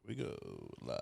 We go live.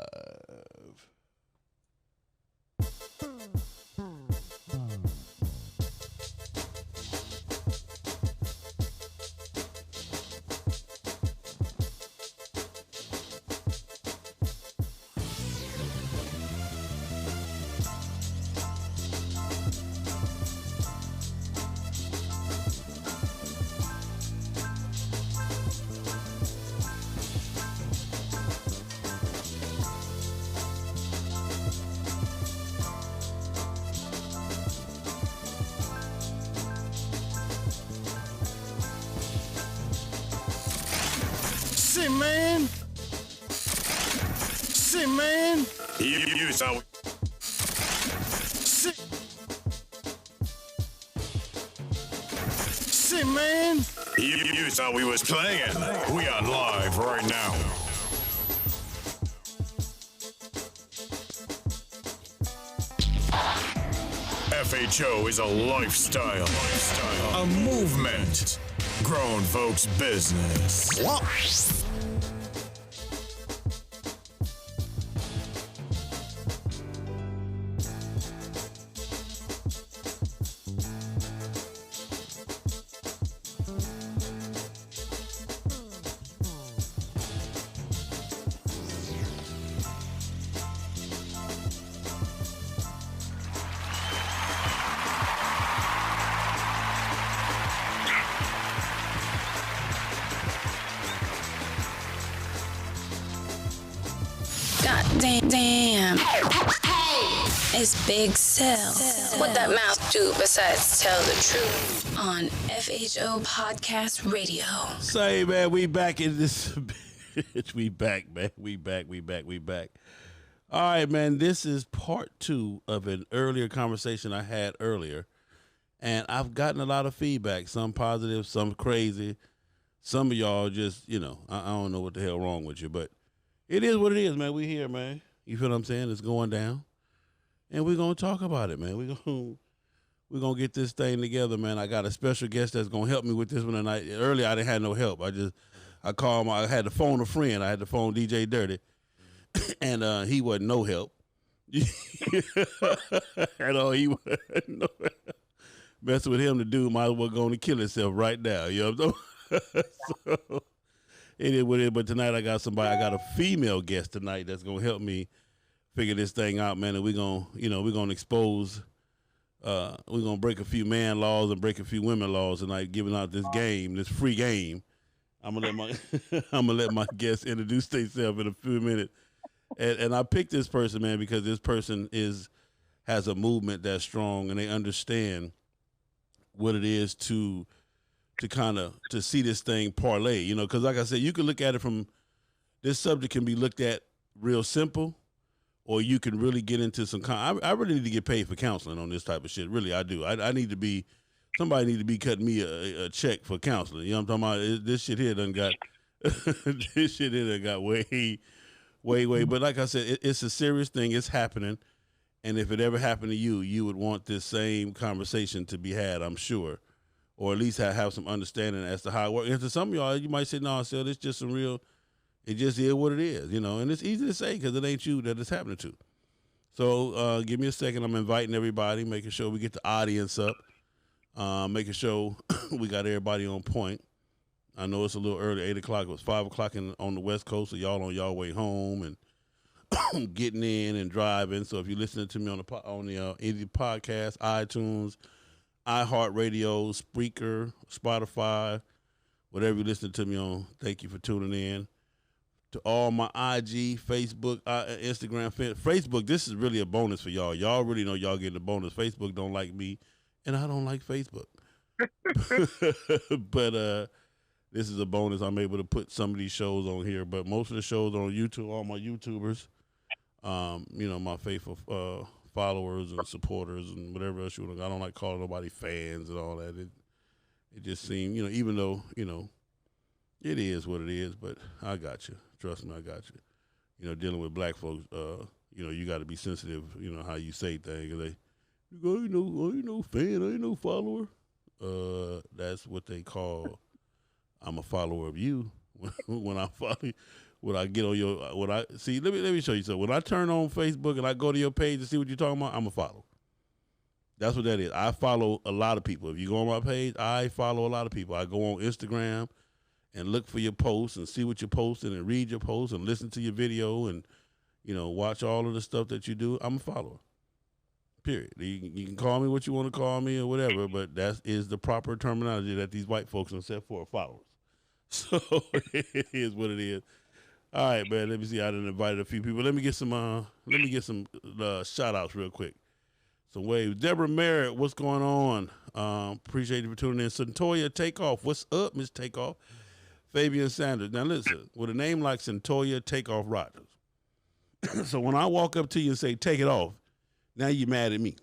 Shit, man. Shit, man. You saw. Shit. Shit, man. You thought we was playing. We are live right now. FHO is a lifestyle, a movement, grown folks business. Damn. It's Big Cell. What that mouth do besides tell the truth on FHO Podcast Radio. Say, man, we back in this bitch. We back, man. We back. All right, man. This is part 2 of an earlier conversation I had earlier. And I've gotten a lot of feedback. Some positive, some crazy. Some of y'all just, I don't know what the hell wrong with you. But it is what it is, man. We here, man. You feel what I'm saying? It's going down. And we're going to talk about it, man. We're gonna get this thing together, man. I got a special guest that's going to help me with this one tonight. Earlier, I didn't have no help. I called I had to phone a friend. I had to phone DJ Dirty. And he wasn't no help. At all, he wasn't no help. Messing with him, the dude might as well go to kill himself right now. You know what I'm saying? So, it is what it is. But tonight I got a female guest tonight that's going to help me figure this thing out, man. And we're going to expose, we're going to break a few man laws and break a few women laws tonight, giving out this game, this free game. I'm going to let my guest introduce themselves in a few minutes. And I picked this person, man, because this person has a movement that's strong and they understand what it is to see this thing parlay, because like I said, you can look at it from, this subject can be looked at real simple, or you can really get into some, I really need to get paid for counseling on this type of shit. Really, I do. I need to be, somebody need to be cutting me a check for counseling. You know what I'm talking about? This shit here done got, this shit here done got way. But like I said, it's a serious thing. It's happening. And if it ever happened to you, you would want this same conversation to be had, I'm sure. Or at least have some understanding as to how it works. And to some of y'all, you might say, no, Sel, it's just some real, it just is what it is, and it's easy to say because it ain't you that it's happening to. So give me a second. I'm inviting everybody, making sure we get the audience up, making sure we got everybody on point. I know it's a little early, 8 o'clock. It was 5 o'clock on the West Coast, so y'all on y'all way home and getting in and driving. So if you're listening to me on the podcast, iTunes, iHeartRadio, Spreaker, Spotify, whatever you listen to me on, thank you for tuning in. To all my IG, Facebook, Instagram, Facebook, this is really a bonus for y'all. Y'all really know y'all getting a bonus. Facebook don't like me, and I don't like Facebook. But this is a bonus. I'm able to put some of these shows on here, but most of the shows are on YouTube, all my YouTubers, my faithful followers and supporters and whatever else you want to. I don't like calling nobody fans and all that. It just seemed, even though, it is what it is, but I got you. Trust me, I got you. Dealing with black folks, you got to be sensitive, how you say things. They, I ain't no fan, I ain't no follower. That's what they call, I'm a follower of you when I follow you. When I get on your, when I see, let me show you something. When I turn on Facebook and I go to your page to see what you're talking about, I'm a follow. That's what that is. I follow a lot of people. If you go on my page, I follow a lot of people. I go on Instagram and look for your posts and see what you're posting and read your posts and listen to your video and, watch all of the stuff that you do. I'm a follower. Period. You can call me what you want to call me or whatever, but that is the proper terminology that these white folks have set for followers. So it is what it is. All right, man. Let me see. I done invited a few people. Let me get some shout outs real quick. Some waves. Deborah Merritt, what's going on? Appreciate you for tuning in. Centoya Takeoff, what's up, Miss Takeoff? Fabian Sanders. Now listen, with a name like Centoya Takeoff Rogers. So when I walk up to you and say, take it off, now you're mad at me.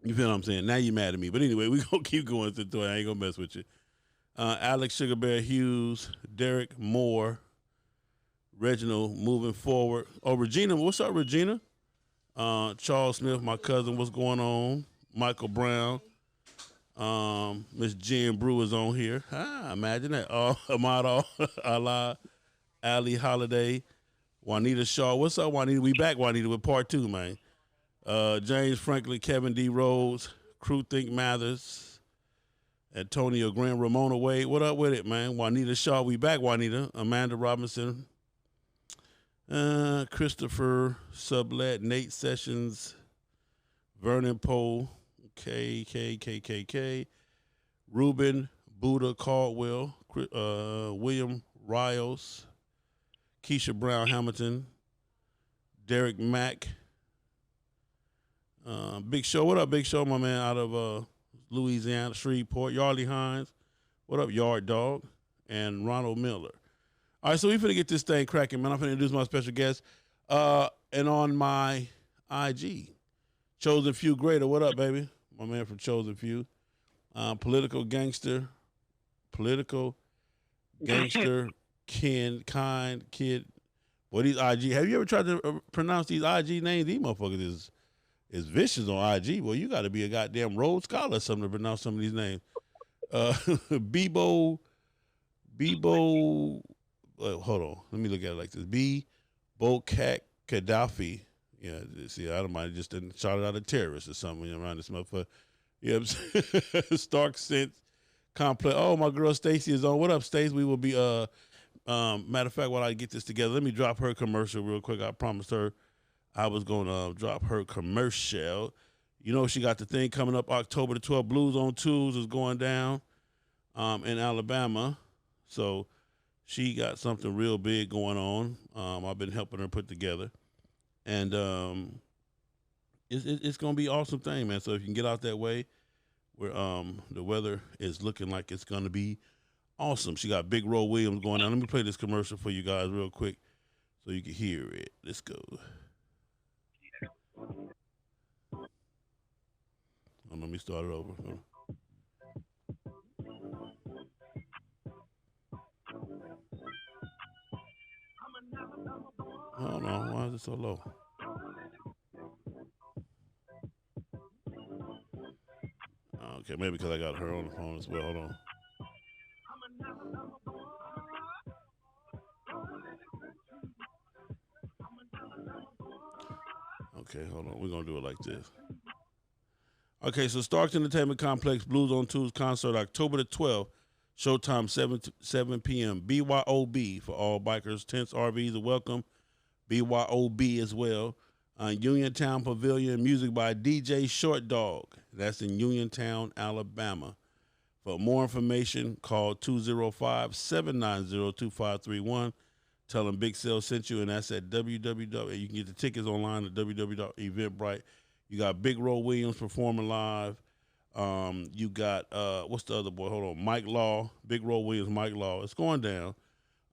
You feel what I'm saying? Now you're mad at me. But anyway, we're going to keep going, Centoya. I ain't going to mess with you. Alex Sugar Bear Hughes, Derek Moore, Reginald moving forward. Oh, Regina, what's up, Regina? Charles Smith, my cousin, what's going on? Michael Brown. Miss Jen Brew is on here. Imagine that. Ahmad Allah, Ali Holiday, Juanita Shaw. What's up, Juanita? We back, Juanita, with part 2, man. James Franklin, Kevin D. Rhodes, Crew Think Mathers, Antonio Graham, Ramona Wade. What up with it, man? Juanita Shaw, we back, Juanita. Amanda Robinson, Christopher Sublet, Nate Sessions, Vernon Poe, KKKKK, Ruben Buddha Caldwell, William Rios, Keisha Brown Hamilton, Derek Mack, Big Show. What up, Big Show, my man out of Louisiana, Shreveport. Yardley Hines. What up, Yard Dog? And Ronald Miller. All right, so we finna get this thing cracking, man. I'm finna introduce my special guest. And on my IG, Chosen Few Greater. What up, baby? My man from Chosen Few. Political gangster, kid. Boy, these IG. Have you ever tried to pronounce these IG names? These motherfuckers is vicious on IG. Well, you got to be a goddamn Rhodes Scholar or something to pronounce some of these names. Bebo. Hold on. Let me look at it like this. Bocat Gaddafi. Yeah, see, I don't mind just shot it out a terrorist or something around this motherfucker. You know what I'm saying? Stark Sense Complex. Oh, my girl Stacy is on. What up, Stacy? We will be, matter of fact, while I get this together, let me drop her commercial real quick. I promised her I was going to drop her commercial. You know, she got the thing coming up October the 12th. Blues on Tools is going down in Alabama. So she got something real big going on. I've been helping her put together. And it's going to be an awesome thing, man. So if you can get out that way where the weather is looking like it's going to be awesome. She got Big Roe Williams going on. Let me play this commercial for you guys real quick so you can hear it. Let's go. Let me start it over. Hold on, why is it so low? Okay, maybe because I got her on the phone as well. Hold on. Okay, hold on. We're going to do it like this. Okay, so Starks Entertainment Complex Blues on Tools concert October the 12th. Showtime 7 p.m. BYOB for all bikers. Tents, RVs are welcome. BYOB as well. Uniontown Pavilion. Music by DJ Short Dog. That's in Uniontown, Alabama. For more information, call 205-790-2531. Tell them Big Sale sent you, and that's at www. You can get the tickets online at www.eventbrite. You got Big Roe Williams performing live. You got, what's the other boy? Hold on. Mike Law. Big Roe Williams, Mike Law. It's going down.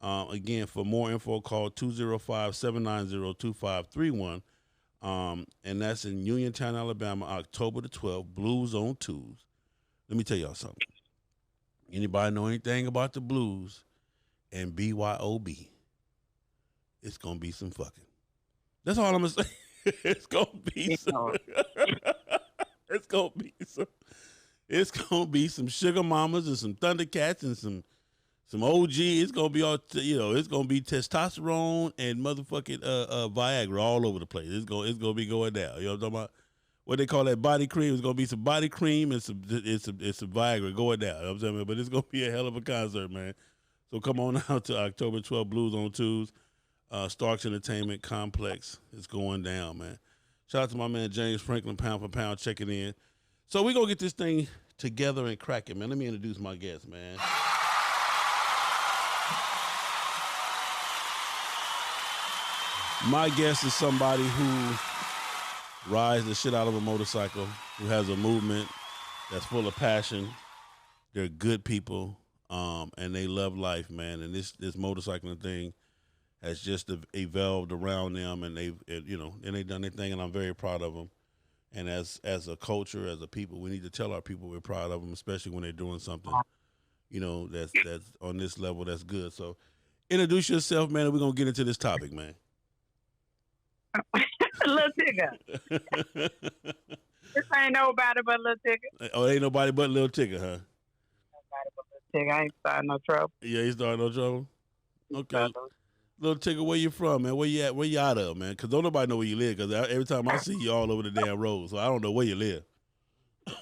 Again, for more info, call 205-790-2531. And that's in Uniontown, Alabama, October the 12th. Blues on Tools. Let me tell y'all something. Anybody know anything about the blues and BYOB? It's going to be some fucking. That's all I'm going to say. It's going to be some. It's going to be some sugar mamas and some Thundercats and Some OG. It's gonna be all it's gonna be testosterone and motherfucking Viagra all over the place. It's gonna be going down. You know what I'm talking about? What they call that body cream? It's gonna be some body cream and some Viagra going down. You know what I'm saying? But it's gonna be a hell of a concert, man. So come on out to October 12th, Blues on Tues, Starks Entertainment Complex. It's going down, man. Shout out to my man James Franklin, pound for pound, checking in. So we gonna get this thing together and crack it, man. Let me introduce my guest, man. My guest is somebody who rides the shit out of a motorcycle, who has a movement that's full of passion. They're good people, and they love life, man. And this motorcycling thing has just evolved around them, and they've done their thing, and I'm very proud of them. And as a culture, as a people, we need to tell our people we're proud of them, especially when they're doing something, that's on this level that's good. So introduce yourself, man, and we're gonna get into this topic, man. Little Tigger. This ain't nobody but Little Tigger. Oh, ain't nobody but Little Tigger, huh? Nobody but Little Tigger. I ain't starting no trouble. Yeah, he started no trouble. Okay. Little Tigger, where you from, man? Where you at? Where you out of, man? Because don't nobody know where you live. Because every time I see you all over the damn road, so I don't know where you live. I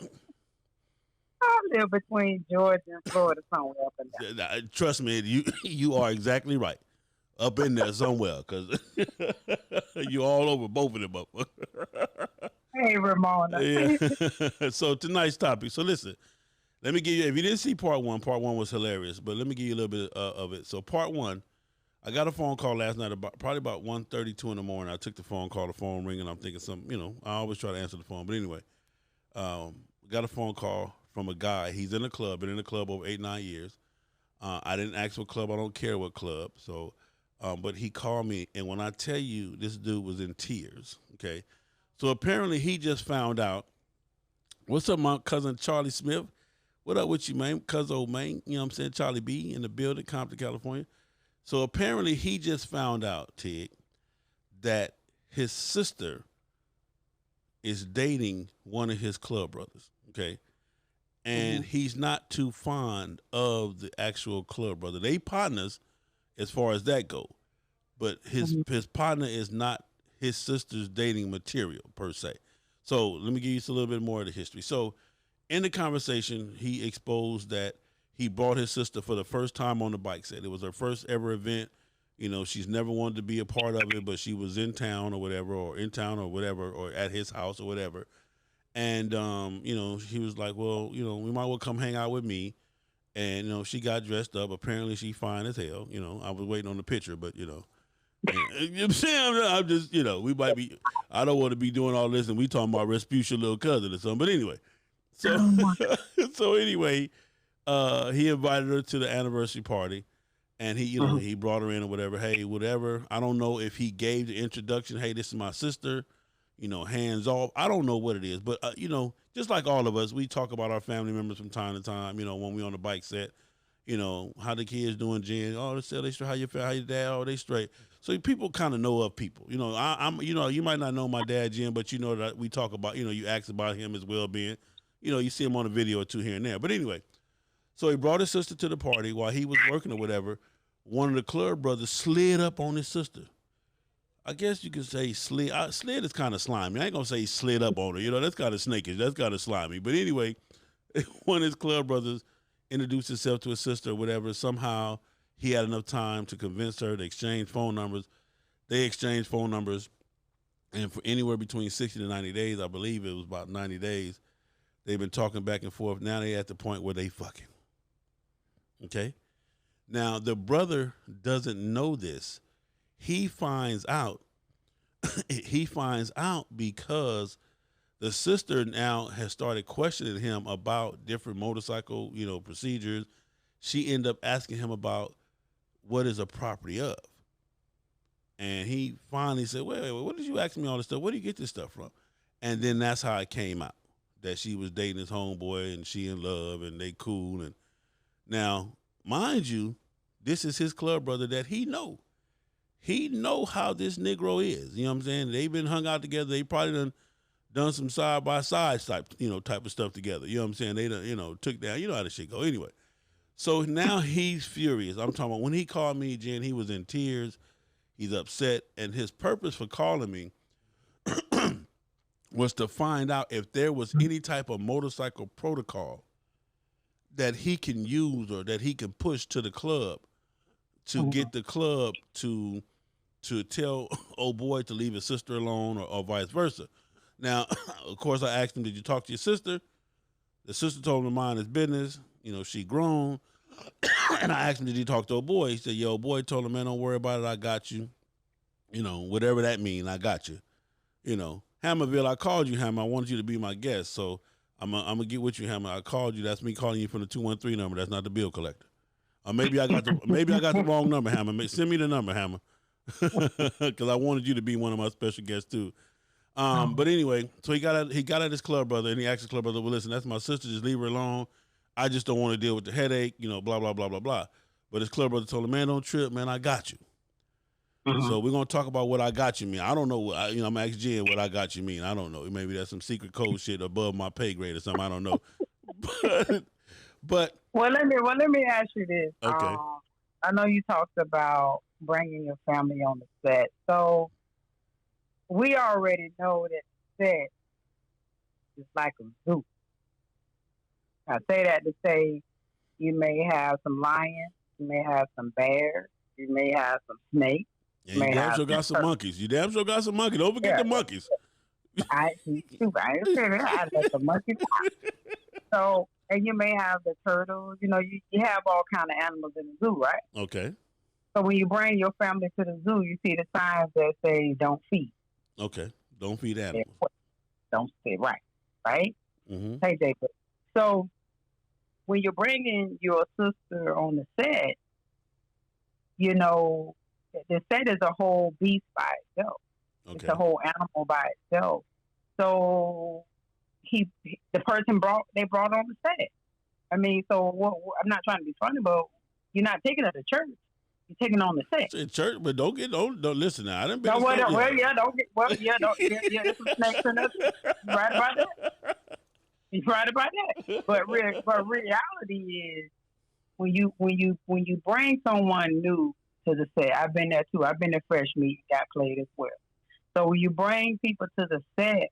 live between Georgia and Florida, somewhere up in there. Trust me, you are exactly right. Up in there somewhere, because you all over both of them up. Hey, Ramona. Yeah. So tonight's topic. So listen, let me give you, if you didn't see part one was hilarious, but let me give you a little bit of it. So part one, I got a phone call last night probably about 1:32 in the morning. I took the phone call, the phone ringing. I'm thinking I always try to answer the phone. But anyway, got a phone call from a guy. He's in a club, been in the club over 8-9 years. I didn't ask what club. I don't care what club. So, but he called me, and when I tell you, this dude was in tears, okay? So apparently he just found out, what's up, my cousin Charlie Smith? What up with you, man? Cousin old man, you know what I'm saying? Charlie B in the building, Compton, California. So apparently he just found out, Tig, that his sister is dating one of his club brothers, okay? And he's not too fond of the actual club brother. They partners as far as that go, but his partner is not his sister's dating material per se. So let me give you a little bit more of the history. So in the conversation, he exposed that he brought his sister for the first time on the bike set. It was her first ever event. She's never wanted to be a part of it, but she was in town or whatever, or at his house or whatever. And, he was like, well, we might well come hang out with me. And, she got dressed up. Apparently she fine as hell. I was waiting on the picture, but, you know what I'm saying? I'm just, we might be, I don't want to be doing all this and we talking about Respucia little cousin or something. But anyway, so anyway, he invited her to the anniversary party, and he brought her in or whatever. Hey, whatever. I don't know if he gave the introduction. Hey, this is my sister. Hands off. I don't know what it is, but just like all of us, we talk about our family members from time to time. When we on the bike set, how the kids doing, Jen? Oh, they straight. How your dad? Oh, they straight. So people kind of know of people. I'm. You might not know my dad, Jen, but that we talk about. You ask about him, his well-being. You see him on a video or two here and there. But anyway, so he brought his sister to the party while he was working or whatever. One of the club brothers slid up on his sister. I guess you could say slid. Slid is kind of slimy. I ain't gonna say he slid up on her. That's kind of snakish. That's kind of slimy. But anyway, one of his club brothers introduced himself to his sister or whatever. Somehow he had enough time to convince her to exchange phone numbers. They exchanged phone numbers, and for anywhere between 60 to 90 days, I believe it was about 90 days, they've been talking back and forth. Now they at the point where they fucking. Okay? Now, the brother doesn't know this. He finds out because the sister now has started questioning him about different motorcycle, procedures. She ended up asking him about what is a property of. And he finally said, wait, what did you ask me all this stuff? Where do you get this stuff from? And then that's how it came out, that she was dating his homeboy and she in love and they cool. And now, mind you, this is his club brother that he know. He know how this Negro is. You know what I'm saying? They've been hung out together. They probably done some side-by-side type of stuff together. You know what I'm saying? They done, took down. You know how this shit go. Anyway, So now he's furious. I'm talking about when he called me, Jen, he was in tears. He's upset. And his purpose for calling me was to find out if there was any type of motorcycle protocol that he can use or that he can push to the club to get the club to tell old boy to leave his sister alone or vice versa. Now, of course, I asked him, did you talk to your sister? The sister told him to mind his business. You know, she grown. And I asked him, did he talk to old boy? He said, yo, old boy told him, man, don't worry about it. I got you. You know, whatever that means, I got you. You know, Hammerville, I called you, Hammer. I wanted you to be my guest. So I'm going to get with you, Hammer. I called you. That's me calling you from the 213 number. That's not the bill collector. Or maybe I got the wrong number, Hammer. Send me the number, Hammer. Because I wanted you to be one of my special guests too. But anyway, so he got at his club brother, and he asked his club brother, well, listen, that's my sister. Just leave her alone. I just don't want to deal with the headache, you know, blah, blah, blah, blah, blah. But his club brother told him, man, don't trip, man, I got you. So we're going to talk about what I got you mean. I don't know. I'm going to ask Jen what I got you mean. I don't know. Maybe that's some secret code shit above my pay grade or something. I don't know. But Well, let me ask you this. Okay. I know you talked about bringing your family on the set. So we already know that the set is like a zoo. I say that to say you may have some lions, you may have some bears, you may have some snakes. yeah, you damn sure got some monkeys. You damn sure got some monkeys. Don't forget the monkeys. I ain't saying that. I let the monkeys out. So, and you may have the turtles. You know, you have all kind of animals in the zoo, right? Okay. So when you bring your family to the zoo, you see the signs that say "Don't feed." Okay. Don't feed animals. Don't feed, right? Mm-hmm. Hey, Jacob. So when you're bringing your sister on the set, you know, the set is a whole beast by itself. Okay. It's a whole animal by itself. So the person they brought on the set. I mean, so I'm not trying to be funny, but you're not taking it to church. You're taking it on the set. It's church, but don't listen now. I didn't. There's some snakes in there. You right about that? You're right about that. But reality is when you bring someone new to the set, I've been there too. I've been to Fresh Meat, got played as well. So when you bring people to the set,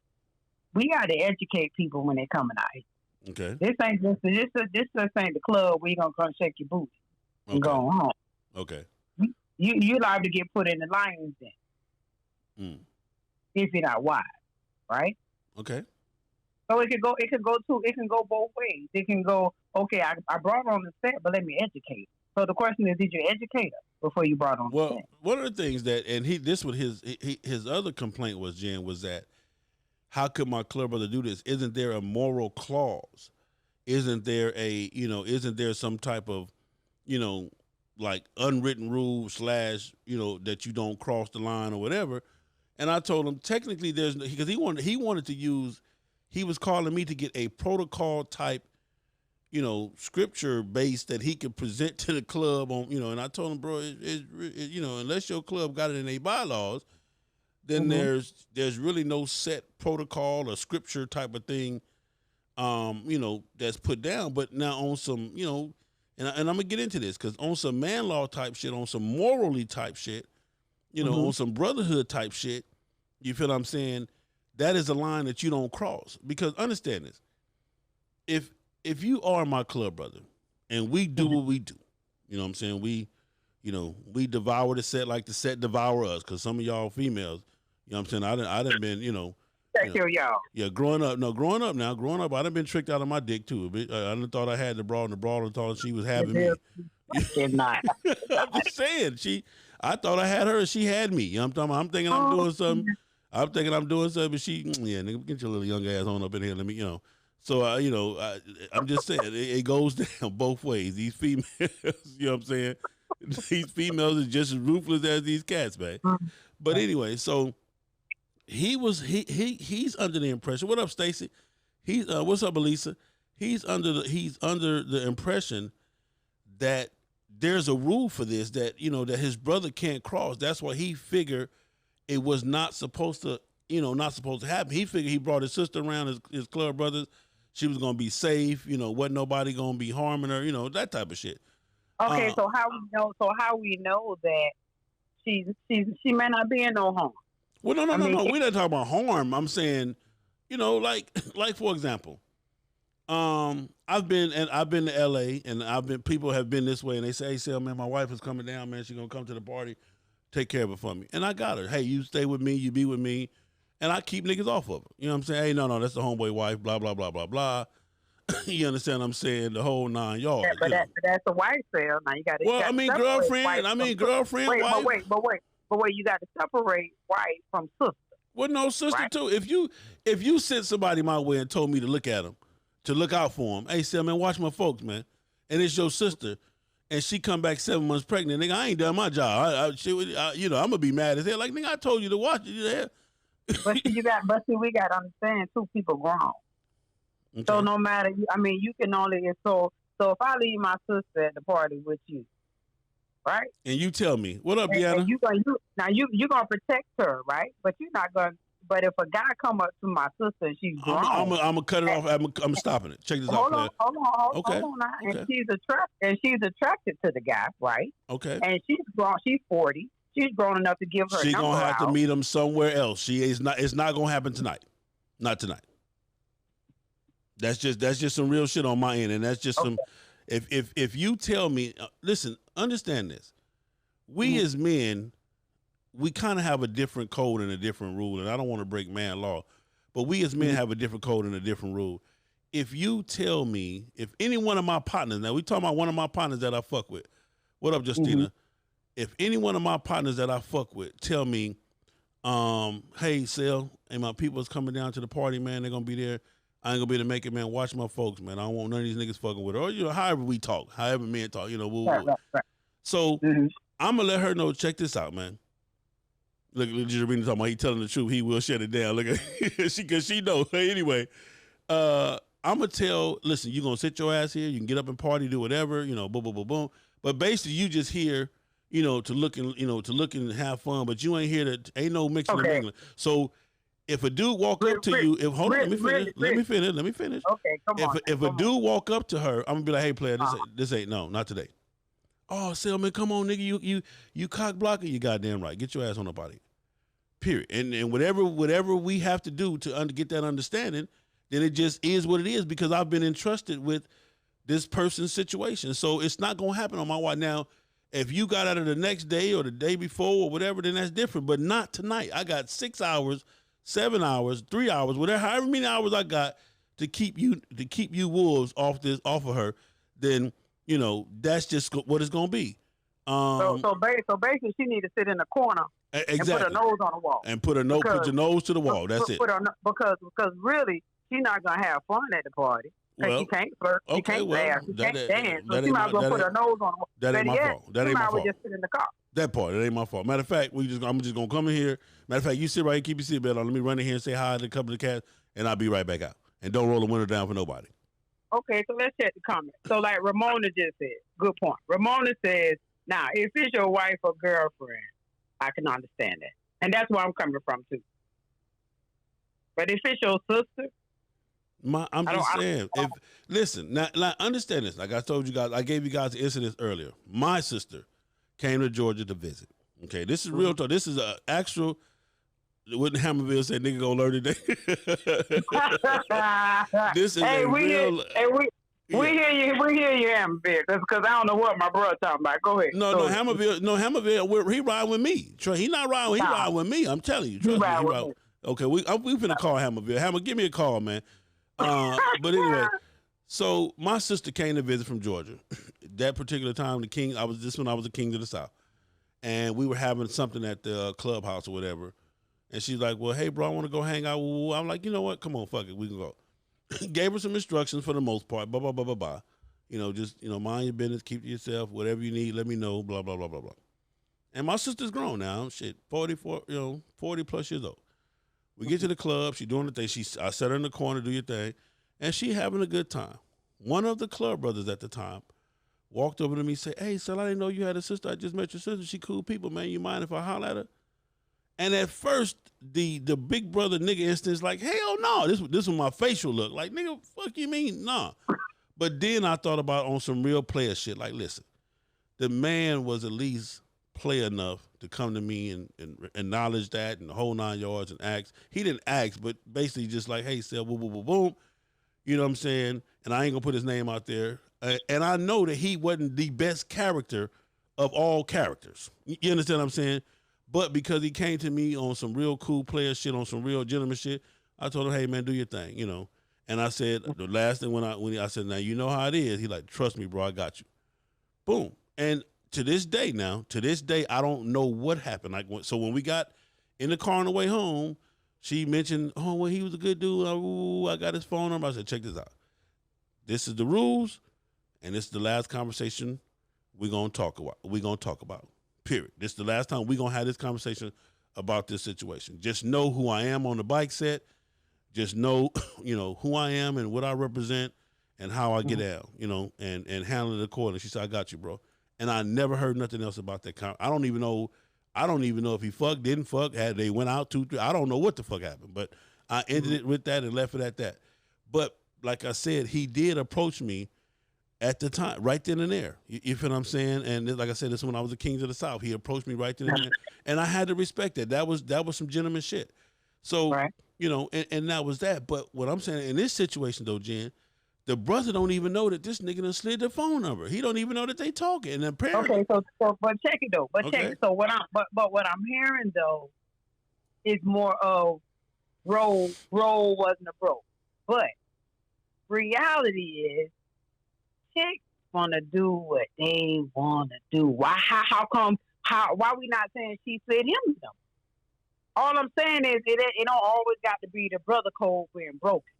we got to educate people when they're coming out here. Okay. This ain't ain't the club where you gonna come shake your booty and go home. Okay. You liable to get put in the lion's den if you're not wise, right? Okay. So it can go both ways. It can go, okay, I brought her on the set, but let me educate. So the question is, did you educate her before you brought her on the set? Well, one of the things that, and his other complaint was, Jen, was that how could my club brother do this? Isn't there a moral clause? Isn't there some type of, like unwritten rule / that you don't cross the line or whatever? And I told him technically because he wanted to use, he was calling me to get a protocol type, scripture based that he could present to the club on, and I told him, bro, unless your club got it in their bylaws, then there's really no set protocol or scripture type of thing, that's put down. But now on some, and I'm gonna get into this because on some man law type shit, on some morally type shit, on some brotherhood type shit, you feel what I'm saying? That is a line that you don't cross. Because understand this, if you are my club brother and we do what we do, you know what I'm saying? We devour the set like the set devour us. Because some of y'all females, you know what I'm saying? I done been, y'all. Yeah, growing up, I done been tricked out of my dick too. I done thought I had the broad, and the broad thought she was having me. Did not. I'm just saying, I thought I had her and she had me. You know what I'm talking about? I'm thinking I'm doing something. But she, nigga, get your little young ass on up in here. Let me, So, I'm just saying, it goes down both ways. These females, you know what I'm saying? These females are just as ruthless as these cats, man. But anyway, so he's under the impression. What up, Stacy? What's up, Elisa? He's under the impression that there's a rule for this, that that his brother can't cross. That's why he figured it was not supposed to happen. He figured he brought his sister around, his club brothers. she was gonna be safe. You know, wasn't nobody gonna be harming her. You know, that type of shit. Okay, so how we know? So how we know that she may not be in no harm? Well, no. We're not talking about harm. I'm saying, you know, like for example, I've been to L.A. and people have been this way, and they say, "Hey, Sel, man, my wife is coming down, man. She's gonna come to the party. Take care of it for me." And I got her. Hey, you stay with me. You be with me. And I keep niggas off of her. You know what I'm saying? Hey, no, that's the homeboy wife, blah, blah, blah, blah, blah. You understand what I'm saying? The whole 9 yards. Yeah, but that's a wife sale. Now you got to. Well, I mean, girlfriend, wife. But wait, you got to separate wife from sister. Well, no, sister, right? too. If you sent somebody my way and told me to look at them, to look out for them, hey, Sel, man, watch my folks, man. And it's your sister, and she come back 7 months pregnant, nigga, I ain't done my job. I'm going to be mad as hell. Like, nigga, I told you to watch it. Yeah. But see, we got to understand, two people grown. Okay. So no matter, I mean, you can only, so if I leave my sister at the party with you, right? And you tell me, what up, Deanna? And you're going to protect her, right? But you're not going to, but if a guy come up to my sister and she's grown. I'm going to cut it off. I'm stopping it. Check this out, player. Hold on now. And she's attracted to the guy, right? Okay. And she's grown, she's 40. She's grown enough to give her. She's gonna have to meet him somewhere else. It's not gonna happen tonight. Not tonight. That's just some real shit on my end, and that's just some. If you tell me, listen, understand this. We as men, we kind of have a different code and a different rule, and I don't want to break man law, but we as men have a different code and a different rule. If you tell me, if any one of my partners, now we talking about one of my partners that I fuck with. What up, Justina? If any one of my partners that I fuck with tell me, hey, Sel, and my people's coming down to the party, man, they're going to be there. I ain't going to be able to make it, man. Watch my folks, man. I don't want none of these niggas fucking with her. Or, you know, however we talk, however men talk, you know. Right. So I'm going to let her know, check this out, man. Look, Jeremy talking about he telling the truth. He will shut it down. Look, because she know. Anyway, I'm going to tell, listen, you're going to sit your ass here. You can get up and party, do whatever, you know, boom, boom, boom, boom. But basically, you just here, you know, to look and have fun, but you ain't here to, ain't no mixing and mingling. So if a dude walk up to you, let me finish. Okay, come on. If a dude walk up to her, I'm gonna be like, hey, player, this ain't, no, not today. Oh, Selman, come on, nigga, you cock blocker, you goddamn right. Get your ass on the body. Period. And whatever we have to do to get that understanding, then it just is what it is, because I've been entrusted with this person's situation. So it's not gonna happen on my watch. Now, if you got out of the next day or the day before or whatever, then that's different. But not tonight. I got 6 hours, 7 hours, 3 hours, whatever, however many hours I got to keep you wolves off of her. Then, you know, that's just what it's gonna be. So basically, she need to sit in the corner and put her nose on the wall. And put your nose to the wall. That's it. Because really, she's not gonna have fun at the party. Well, she can't flirt. She can't laugh. She can't dance. So she might as well put her nose on the wall. That ain't my fault. That ain't my fault. Just sit in the car. That part, that ain't my fault. Matter of fact, I'm just gonna come in here. Matter of fact, you sit right here, keep your seatbelt on. Let me run in here and say hi to a couple of cats, and I'll be right back out. And don't roll the window down for nobody. Okay, so let's check the comments. So like Ramona just said, good point. Ramona says, now, if it's your wife or girlfriend, I can understand that. And that's where I'm coming from, too. But if it's your sister, I'm just saying. Listen, now understand this. Like I told you guys, I gave you guys the incident earlier. My sister came to Georgia to visit. Okay, this is real talk. This is an actual. Wouldn't Hammerville say nigga gonna learn today? This is real. We hear you, Hammerville. That's because I don't know what my brother talking about. Go ahead. No, Hammerville. He ride with me. He not riding. He ride with me. I'm telling you. Trust me. He ride. Okay, we finna call Hammerville. Hammer, give me a call, man. But anyway, so my sister came to visit from Georgia. That particular time, I was a king of the South, and we were having something at the clubhouse or whatever. And she's like, "Well, hey, bro, I want to go hang out." I'm like, "You know what? Come on, fuck it, we can go." Gave her some instructions for the most part. Blah blah blah blah blah. You know, just mind your business, keep to yourself. Whatever you need, let me know. Blah blah blah blah blah. And my sister's grown now. Shit, 40 plus years old. We get to the club. She doing the thing. I set her in the corner, do your thing, and she having a good time. One of the club brothers at the time walked over to me and said, "Hey, son, I didn't know you had a sister. I just met your sister. She cool people, man. You mind if I holler at her?" And at first, the big brother nigga instinct is like, hell no, this was my facial look. Like, nigga, fuck you mean? Nah. But then I thought about on some real player shit. Like, listen, the man was at least play enough to come to me and acknowledge that and the whole 9 yards and ask. He didn't ask, but basically just like, hey, Sel, boom, boom, boom, boom. You know what I'm saying? And I ain't gonna put his name out there. And I know that he wasn't the best character of all characters. You understand what I'm saying? But because he came to me on some real cool player shit, on some real gentleman shit, I told him, hey, man, do your thing, you know. And I said, the last thing when I said, now, you know how it is. He like, trust me, bro, I got you. Boom. And to this day, I don't know what happened. Like, so when we got in the car on the way home, she mentioned, oh, well, he was a good dude. I got his phone number. I said, check this out. This is the rules, and this is the last conversation we're going to talk about. Period. This is the last time we're going to have this conversation about this situation. Just know who I am on the bike set. Just know, you know, who I am and what I represent and how I get out, you know, and handle it accordingly. She said, I got you, bro. And I never heard nothing else about that. I don't even know if he fucked, didn't fuck, had they went out 2, 3. I don't know what the fuck happened, but I ended it with that and left it at that. But like I said, he did approach me at the time, right then and there. You feel what I'm saying? And like I said, this is when I was the Kings of the South. He approached me right then and there, and I had to respect that. That was some gentleman shit. So, right. You know, and that was that. But what I'm saying in this situation though, Jen, the brother don't even know that this nigga done slid the phone number. He don't even know that they talking. And apparently, okay, so but check it though. Check it. So what I'm hearing though is more of bro wasn't a bro, but reality is chicks wanna do what they wanna do. Why? How come? Why we not saying she slid him though? All I'm saying is it don't always got to be the brother code being broken.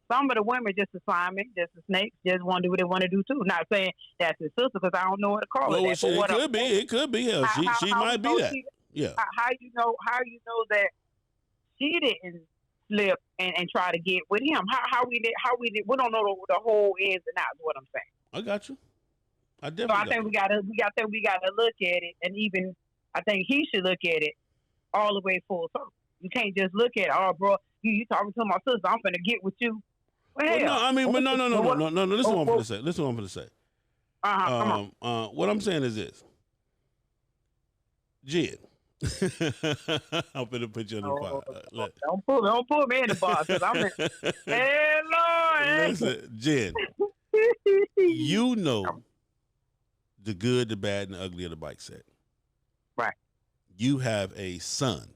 Some of the women just a Simon, just a snake, just want to do what they want to do too. Not saying that's his sister because I don't know what to call it. It could be. Hell, she might be that. Yeah. How you know that she didn't slip and try to get with him? How we don't know the whole ins and outs. Is what I'm saying. I got you. I definitely. So I think we gotta look at it, and even I think he should look at it all the way full circle. You can't just look at it, oh, bro, you talking to my sister, I'm finna get with you. Well, no, I mean, but no. This is what I'm finna say. Come on. What I'm saying is this. Jen. I'm finna put you on the spot. Don't put me in the box, because I'm in. Hey, Lord. Listen, Jen, you know the good, the bad, and the ugly of the bike set. Right. You have a son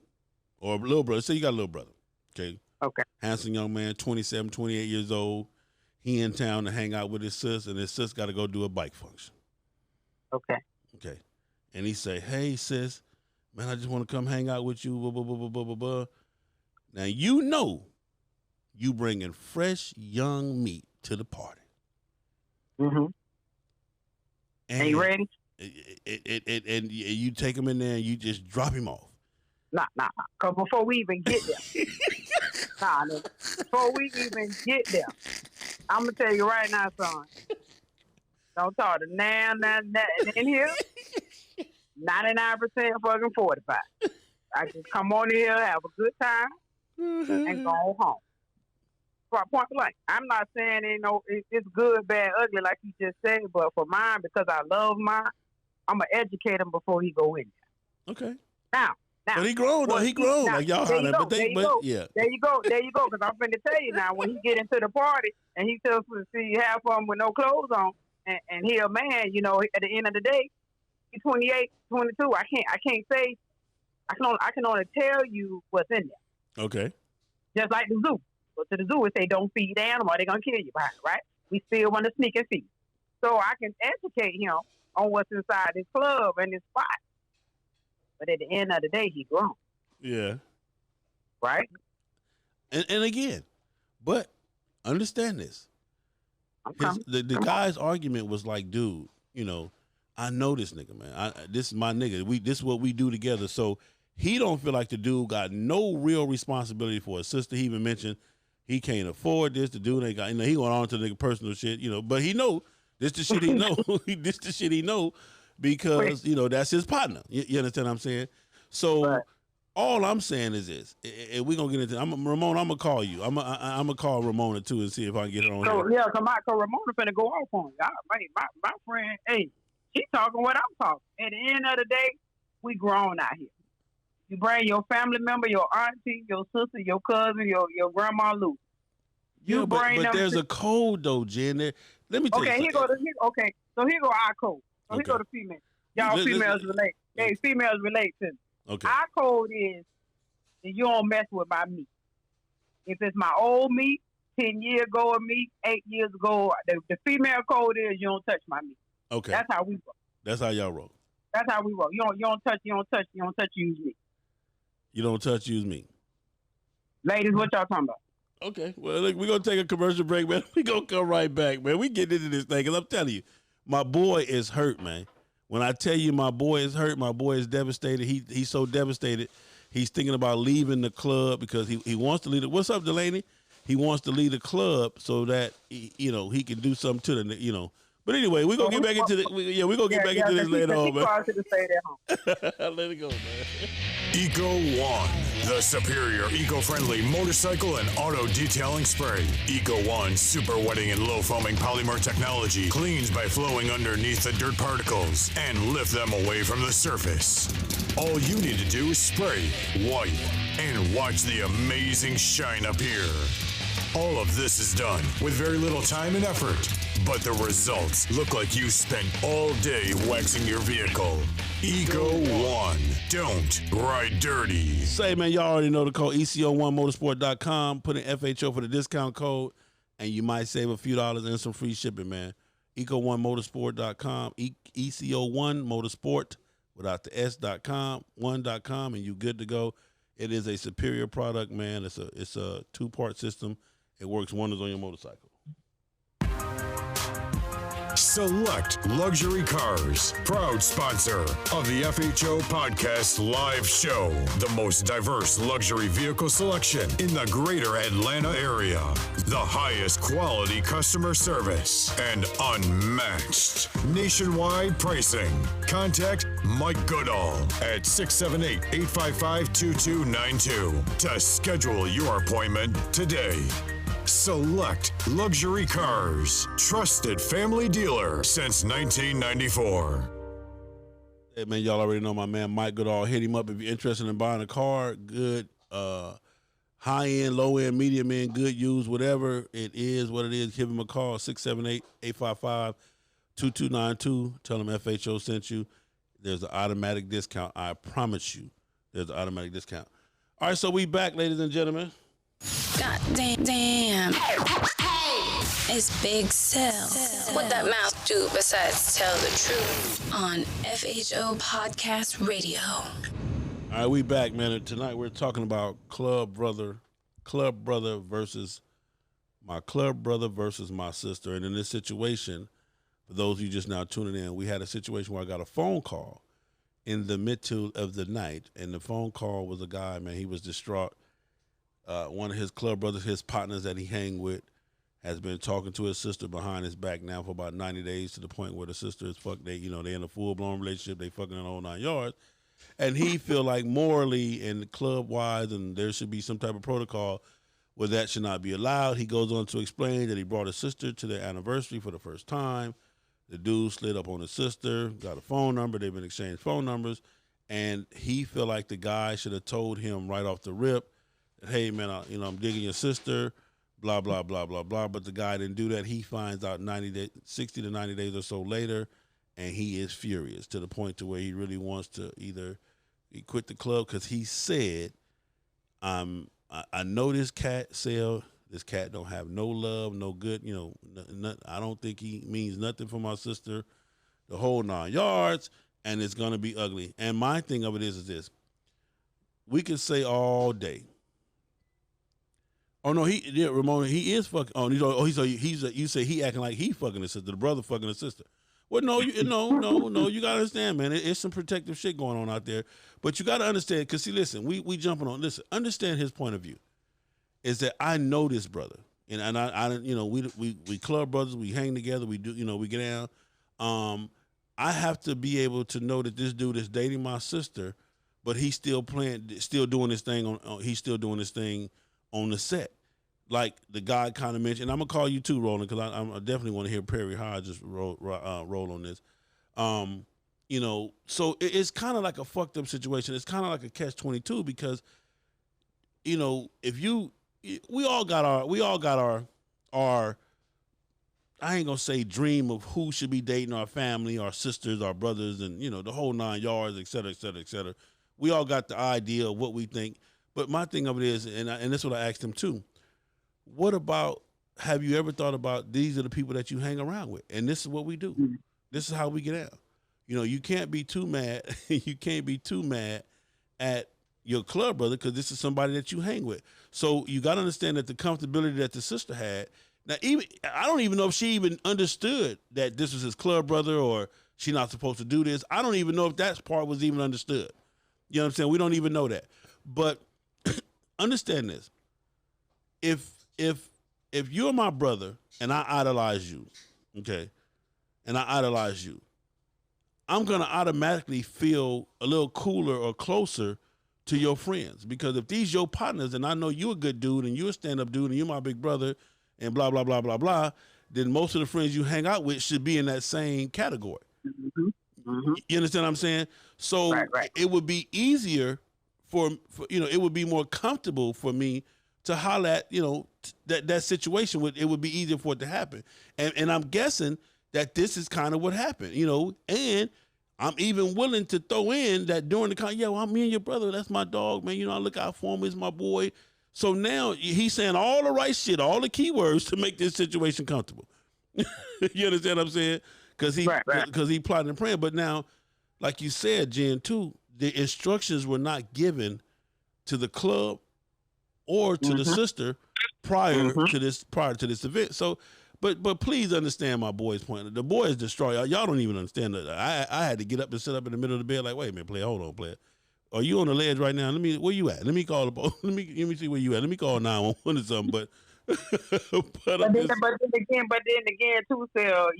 or a little brother. Say you got a little brother, okay? Okay. Handsome young man, 27, 28 years old. He in town to hang out with his sis, and his sis got to go do a bike function. Okay. Okay. And he say, hey, sis, man, I just want to come hang out with you, blah, blah, blah, blah, blah, blah, blah. Now, you know you bringing fresh, young meat to the party. Mm-hmm. And you ready? And you take him in there and you just drop him off. Nah. Because before we even get there, before we even get there, I'm going to tell you right now, son. Don't talk to now in here. 99% fucking 45. I just come on here, have a good time, and go home. Point blank. I'm not saying it's good, bad, ugly like you just said, but for mine, because I love mine, I'm going to educate him before he go in there. Okay. Now. But he grown, though. He grown. Like y'all holler. Yeah. There you go. Because I'm finna tell you now, when he get into the party and he tells us to see half of him with no clothes on, and he a man, you know, at the end of the day, he's 28, 22. I can't say, I can only tell you what's in there. Okay. Just like the zoo. Go to the zoo and say, don't feed the animal, they're going to kill you behind it, right? We still want to sneak and feed. So I can educate him on what's inside his club and his spot. But at the end of the day, he's grown. Yeah. Right? And again, but understand this. The guy's argument was like, dude, you know, I know this nigga, man. This is my nigga. This is what we do together. So he don't feel like the dude got no real responsibility for his sister. He even mentioned he can't afford this. The dude ain't got, you know, he went on to the personal shit, you know, but he know this the shit he know. This the shit he know because, you know, that's his partner. You understand what I'm saying? So All I'm saying is this, and we're gonna get into. Ramona. I'm gonna call you. I'm gonna call Ramona too and see if I can get her on So here. yeah, so Ramona finna go off on you. My friend, hey, she talking what I'm talking. At the end of the day, we grown out here. You bring your family member, your auntie, your sister, your cousin, your grandma Lou. Yeah, but bring them there's to- a code though, Jen. Let me tell Okay, you here something. so here go our code. So here Okay. go the female. Y'all Let's- females relate. Hey, females relate to me. Okay. Our code is that you don't mess with my meat. If it's my old meat, 10 years ago of meat, 8 years ago, the female code is you don't touch my meat. Okay. That's how we roll. That's how y'all roll. That's how we roll. You don't touch, use me. You don't touch, use me. Ladies, what y'all talking about? Okay. Well, look, we're going to take a commercial break, man. We're going to come right back, man. We get into this thing because I'm telling you, my boy is hurt, man. When I tell you my boy is hurt, my boy is devastated. He's so devastated. He's thinking about leaving the club because he wants to leave it. What's up, Delaney? He wants to leave the club so that, he can do something to the. But anyway, we're going to get back into we're going to get back into this later on, man. Let it go, man. Eco One, the superior eco-friendly motorcycle and auto detailing spray. Eco One super wetting and low foaming polymer technology cleans by flowing underneath the dirt particles and lift them away from the surface. All you need to do is spray, wipe, and watch the amazing shine appear. All of this is done with very little time and effort, but the results look like you spent all day waxing your vehicle. Eco One. Don't ride dirty. Say, man, y'all already know the code ECO1motorsport.com. Put in FHO for the discount code, and you might save a few dollars and some free shipping, man. ECO1motorsport.com. ECO1motorsport without the S.com, 1.com, and you good to go. It is a superior product, man. It's a two-part system. It works wonders on your motorcycle. Select Luxury Cars, proud sponsor of the FHO Podcast Live Show, the most diverse luxury vehicle selection in the greater Atlanta area, the highest quality customer service, and unmatched nationwide pricing. Contact Mike Goodall at 678-855-2292 to schedule your appointment today. Select Luxury Cars, trusted family dealer since 1994. Hey, man, y'all already know my man Mike Goodall. Hit him up if you're interested in buying a car. Good, high-end, low-end, medium-end, good use, whatever it is, what it is. Give him a call, 678-855-2292. Tell him FHO sent you. There's an automatic discount. I promise you there's an automatic discount. All right, so we back, ladies and gentlemen. God damn. Hey, it's Big Cell. What that mouth do besides tell the truth on FHO Podcast Radio. All right, we back, man. Tonight we're talking about club brother versus my sister. And in this situation, for those of you just now tuning in, we had a situation where I got a phone call in the middle of the night, and the phone call was a guy, man, he was distraught. One of his club brothers, his partners that he hang with, has been talking to his sister behind his back now for about 90 days to the point where the sister is they in a full-blown relationship, they fucking in the whole 9 yards. And he feel like morally and club-wise and there should be some type of protocol where that should not be allowed. He goes on to explain that he brought his sister to their anniversary for the first time. The dude slid up on his sister, got a phone number, they've been exchanging phone numbers, and he feel like the guy should have told him right off the rip, hey, man, I'm digging your sister, blah, blah, blah, blah, blah. But the guy didn't do that. He finds out 60 to 90 days or so later, and he is furious to the point to where he really wants to either he quit the club because he said, I know this cat, Sale, this cat don't have no love, no good, I don't think he means nothing for my sister, the whole 9 yards, and it's going to be ugly. And my thing of it is this. We can say all day, oh no, Ramona, he is fucking. Oh, you say he acting like he fucking his sister, the brother fucking his sister. Well, no, you gotta understand, man. It's some protective shit going on out there, but you gotta understand, cause see, listen, we jumping on. Listen, understand his point of view. Is that I know this brother, and I we club brothers, we hang together, we do, we get down. I have to be able to know that this dude is dating my sister but he's still still doing his thing he's still doing his thing on the set. Like the guy kind of mentioned, and I'm gonna call you too, Roland, because I definitely want to hear Perry Hodges roll on this. So it's kind of like a fucked up situation. It's kind of like a catch-22 because, if we all got our I ain't gonna say dream of who should be dating our family, our sisters, our brothers, and the whole 9 yards, et cetera, et cetera, et cetera. We all got the idea of what we think. But my thing of it is, and that's what I asked him too. What about, have you ever thought about these are the people that you hang around with, and this is what we do. Mm-hmm. This is how we get out. You can't be too mad. You can't be too mad at your club brother because this is somebody that you hang with. So you got to understand that the comfortability that the sister had. Now, I don't even know if she even understood that this was his club brother or she not supposed to do this. I don't even know if that part was even understood. You know what I'm saying? We don't even know that. But understand this. If you're my brother and I idolize you, okay, and I idolize you, I'm going to automatically feel a little cooler or closer to your friends because if these your partners and I know you a good dude and you a stand-up dude and you're my big brother and blah, blah, blah, blah, blah, then most of the friends you hang out with should be in that same category. Mm-hmm. Mm-hmm. You understand what I'm saying? So right. It would be easier for it would be more comfortable for me to holler at, that situation it would be easier for it to happen. And I'm guessing that this is kind of what happened, and I'm even willing to throw in that during the I'm me and your brother, that's my dog, man. I look out for him, he's my boy. So now he's saying all the right shit, all the keywords to make this situation comfortable. You understand what I'm saying? Because he plotted and planned. But now, like you said, Jen, too, the instructions were not given to the club or to the sister prior to this event. So, but please understand my boy's point. The boy is destroyed. Y'all don't even understand that. I had to get up and sit up in the middle of the bed like, wait a minute, player, hold on, player. Are you on the ledge right now? Where you at? Let me call the let me see where you at. Let me call 911 or something. But then again, too, Phil,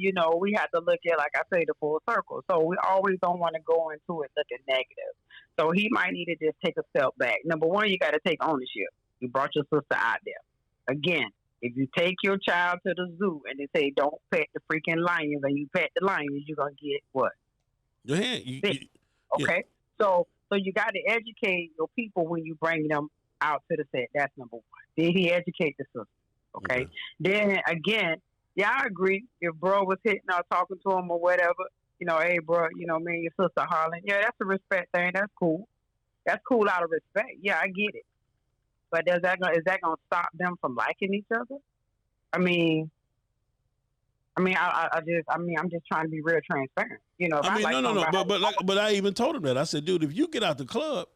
we have to look at, like I say, the full circle. So we always don't want to go into it looking negative. So he might need to just take a step back. Number one, you got to take ownership. You brought your sister out there. Again, if you take your child to the zoo and they say don't pet the freaking lions and you pet the lions, you're going to get what? Your hand. Okay. So you got to educate your people when you bring them out to the set. That's number one. Then he educate the sister. Okay. Then again, I agree. If bro was hitting or talking to him or whatever, hey bro, me and your sister hollering. Yeah, that's a respect thing. That's cool. That's cool out of respect. Yeah, I get it. But is that going to stop them from liking each other? I'm just trying to be real transparent. But I even told him that. I said, dude, if you get out the club,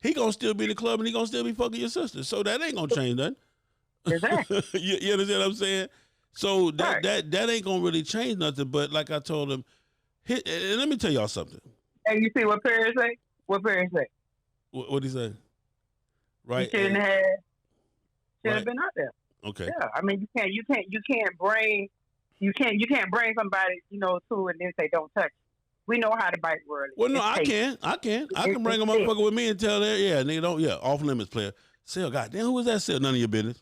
he gonna still be in the club and he gonna still be fucking your sister. So that ain't gonna change nothing. Exactly. you understand what I'm saying? So that ain't gonna really change nothing. But like I told him, and let me tell y'all something. And you see what Perry say? What Perry say? What'd he say? Right. He shouldn't have been out there. Okay. Yeah. You can't bring somebody, to and then say don't touch. We know how to bite world. Well, no, I can bring a motherfucker with me and tell her, nigga, don't, off limits, player. Sell, goddamn, who was that? Sell, none of your business.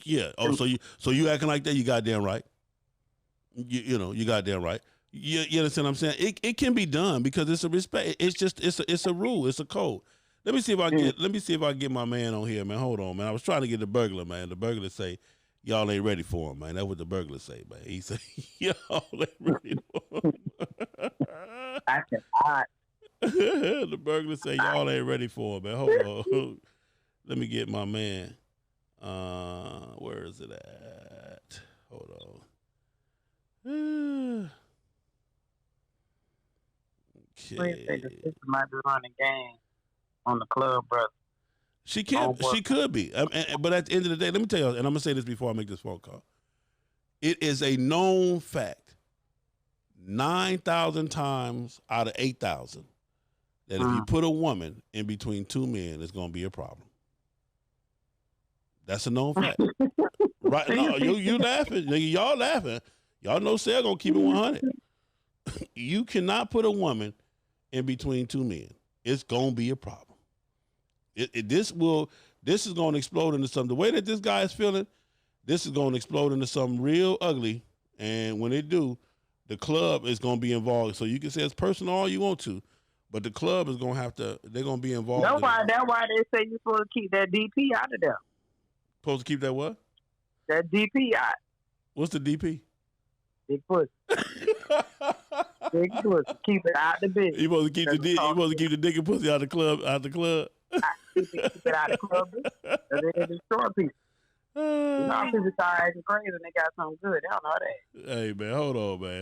Yeah. Oh, so you acting like that? You goddamn right. You goddamn right. You understand what I'm saying? It can be done because it's a respect. It's just it's a rule. It's a code. Let me see if I can get my man on here, man. Hold on, man. I was trying to get the burglar, man. The burglar say, y'all ain't ready for him, man. That's what the burglar say, man. He say, y'all ain't ready for him. The burglar say, y'all ain't ready for him, man. Hold on. Let me get my man. Where is it at? Hold on. Okay. The sister might be running game on the club, brother. She could be. But at the end of the day, let me tell you, and I'm going to say this before I make this phone call. It is a known fact, 9,000 times out of 8,000, that if you put a woman in between two men, it's going to be a problem. That's a known fact. Right? No, you laughing. Y'all laughing. Y'all know Sarah going to keep it 100. You cannot put a woman in between two men, it's gonna be a problem. This is gonna explode into something. The way that this guy is feeling, this is gonna explode into something real ugly. And when it do, the club is gonna be involved. So you can say it's personal all you want to, but the club is gonna have to. They're gonna be involved. That's why they say you're supposed to keep that DP out of there. Supposed to keep that what? That DP out. What's the DP? Big pussy. Big pussy. Keep it out the business. You supposed to keep you supposed to keep the dick and pussy out the club. Keep it out of the club. They destroy people. You know how people start acting crazy and they got something good. They don't know that. Hey man, hold on, man.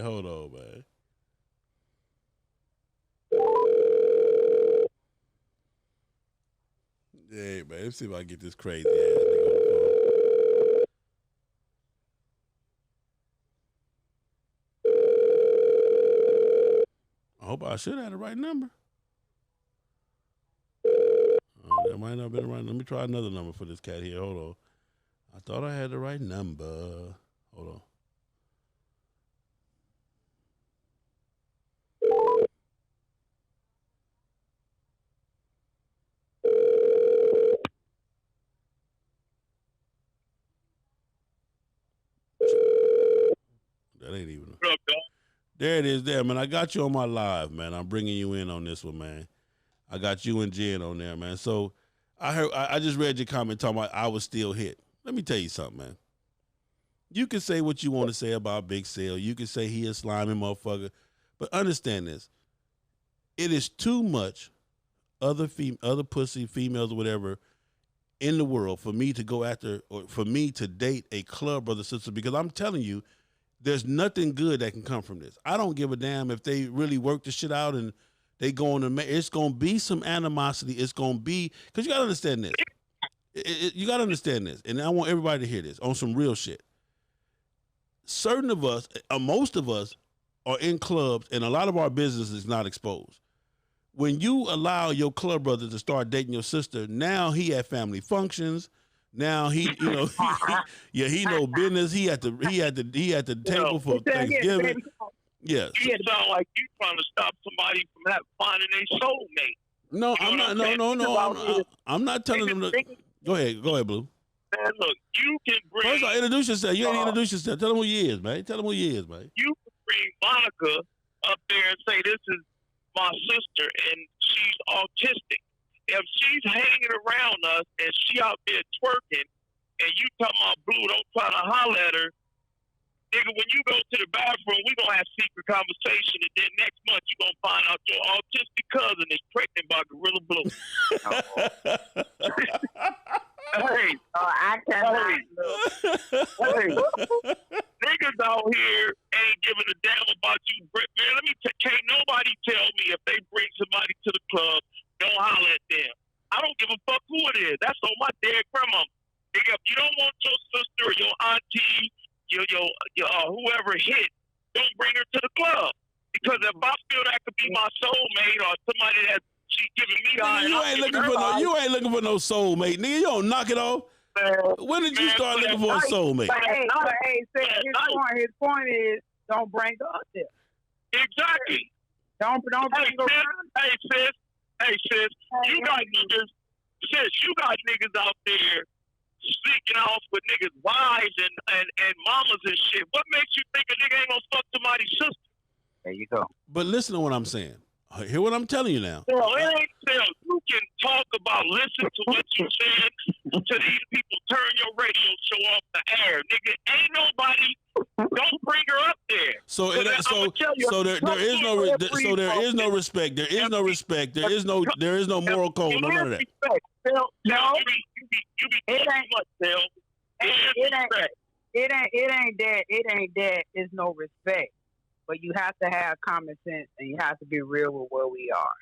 Hey man, let's see if I can get this crazy ass nigga on the phone. I hope I should have the right number. Oh, that might not have been the right. Let me try another number for this cat here. Hold on. I thought I had the right number. Hold on. That ain't even. There it is, there, man. I got you on my live, man. I'm bringing you in on this one, man. I got you and Jen on there, man. So I just read your comment talking about I was still hit. Let me tell you something, man. You can say what you want to say about Big Sale. You can say he a slimy motherfucker. But understand this. It is too much other pussy, females or whatever, in the world for me to go after or for me to date a club brother sister, because I'm telling you, there's nothing good that can come from this. I don't give a damn if they really work the shit out and they go on to, it's going to be some animosity. It's going to be, because you got to understand this. You got to understand this, and I want everybody to hear this on some real shit. Certain of us, most of us, are in clubs, and a lot of our business is not exposed. When you allow your club brother to start dating your sister, now he at family functions. Now he, he know business. He at the table for Thanksgiving. Yes. It sound like you trying to stop somebody from finding a soulmate. No, I'm not. No. I'm not telling them to. Go ahead, Blue. Man, look, you can bring. First of all, introduce yourself. You ain't introduce yourself. Tell them who you is, man. You can bring Monica up there and say, "This is my sister, and she's autistic." If she's hanging around us and she out there twerking, and you talking about Blue, don't try to holler at her, nigga. When you go to the bathroom, we gonna have secret conversation, and then next month you gonna find out your autistic cousin is pregnant by Gorilla Blue. Hey, I cannot. Hey, niggas out here ain't giving a damn about you. Man, let me can't nobody tell me if they bring somebody to the club, don't holler at them. I don't give a fuck who it is. That's on my dead grandma. Nigga, if you don't want your sister or your auntie, your whoever hit, don't bring her to the club. Because if I feel that could be my soulmate or somebody that she's giving me high, you ain't looking for no soulmate, nigga. You don't knock it off. When did you start looking for a soulmate? His point is, don't bring her up there. Exactly. Don't bring her around. Hey sis, you got niggas out there sneaking off with niggas' wives and mamas and shit. What makes you think a nigga ain't gonna fuck somebody's sister? There you go. But listen to what I'm saying. Hear what I'm telling you now. Well, it ain't still. You can talk about, listen to what you said to these people, turn your radio show off the air. Nigga, ain't nobody, don't bring her up there. So there is no respect. There is no respect. There is no moral code. None of that. It ain't that. It's no respect. But you have to have common sense, and you have to be real with where we are.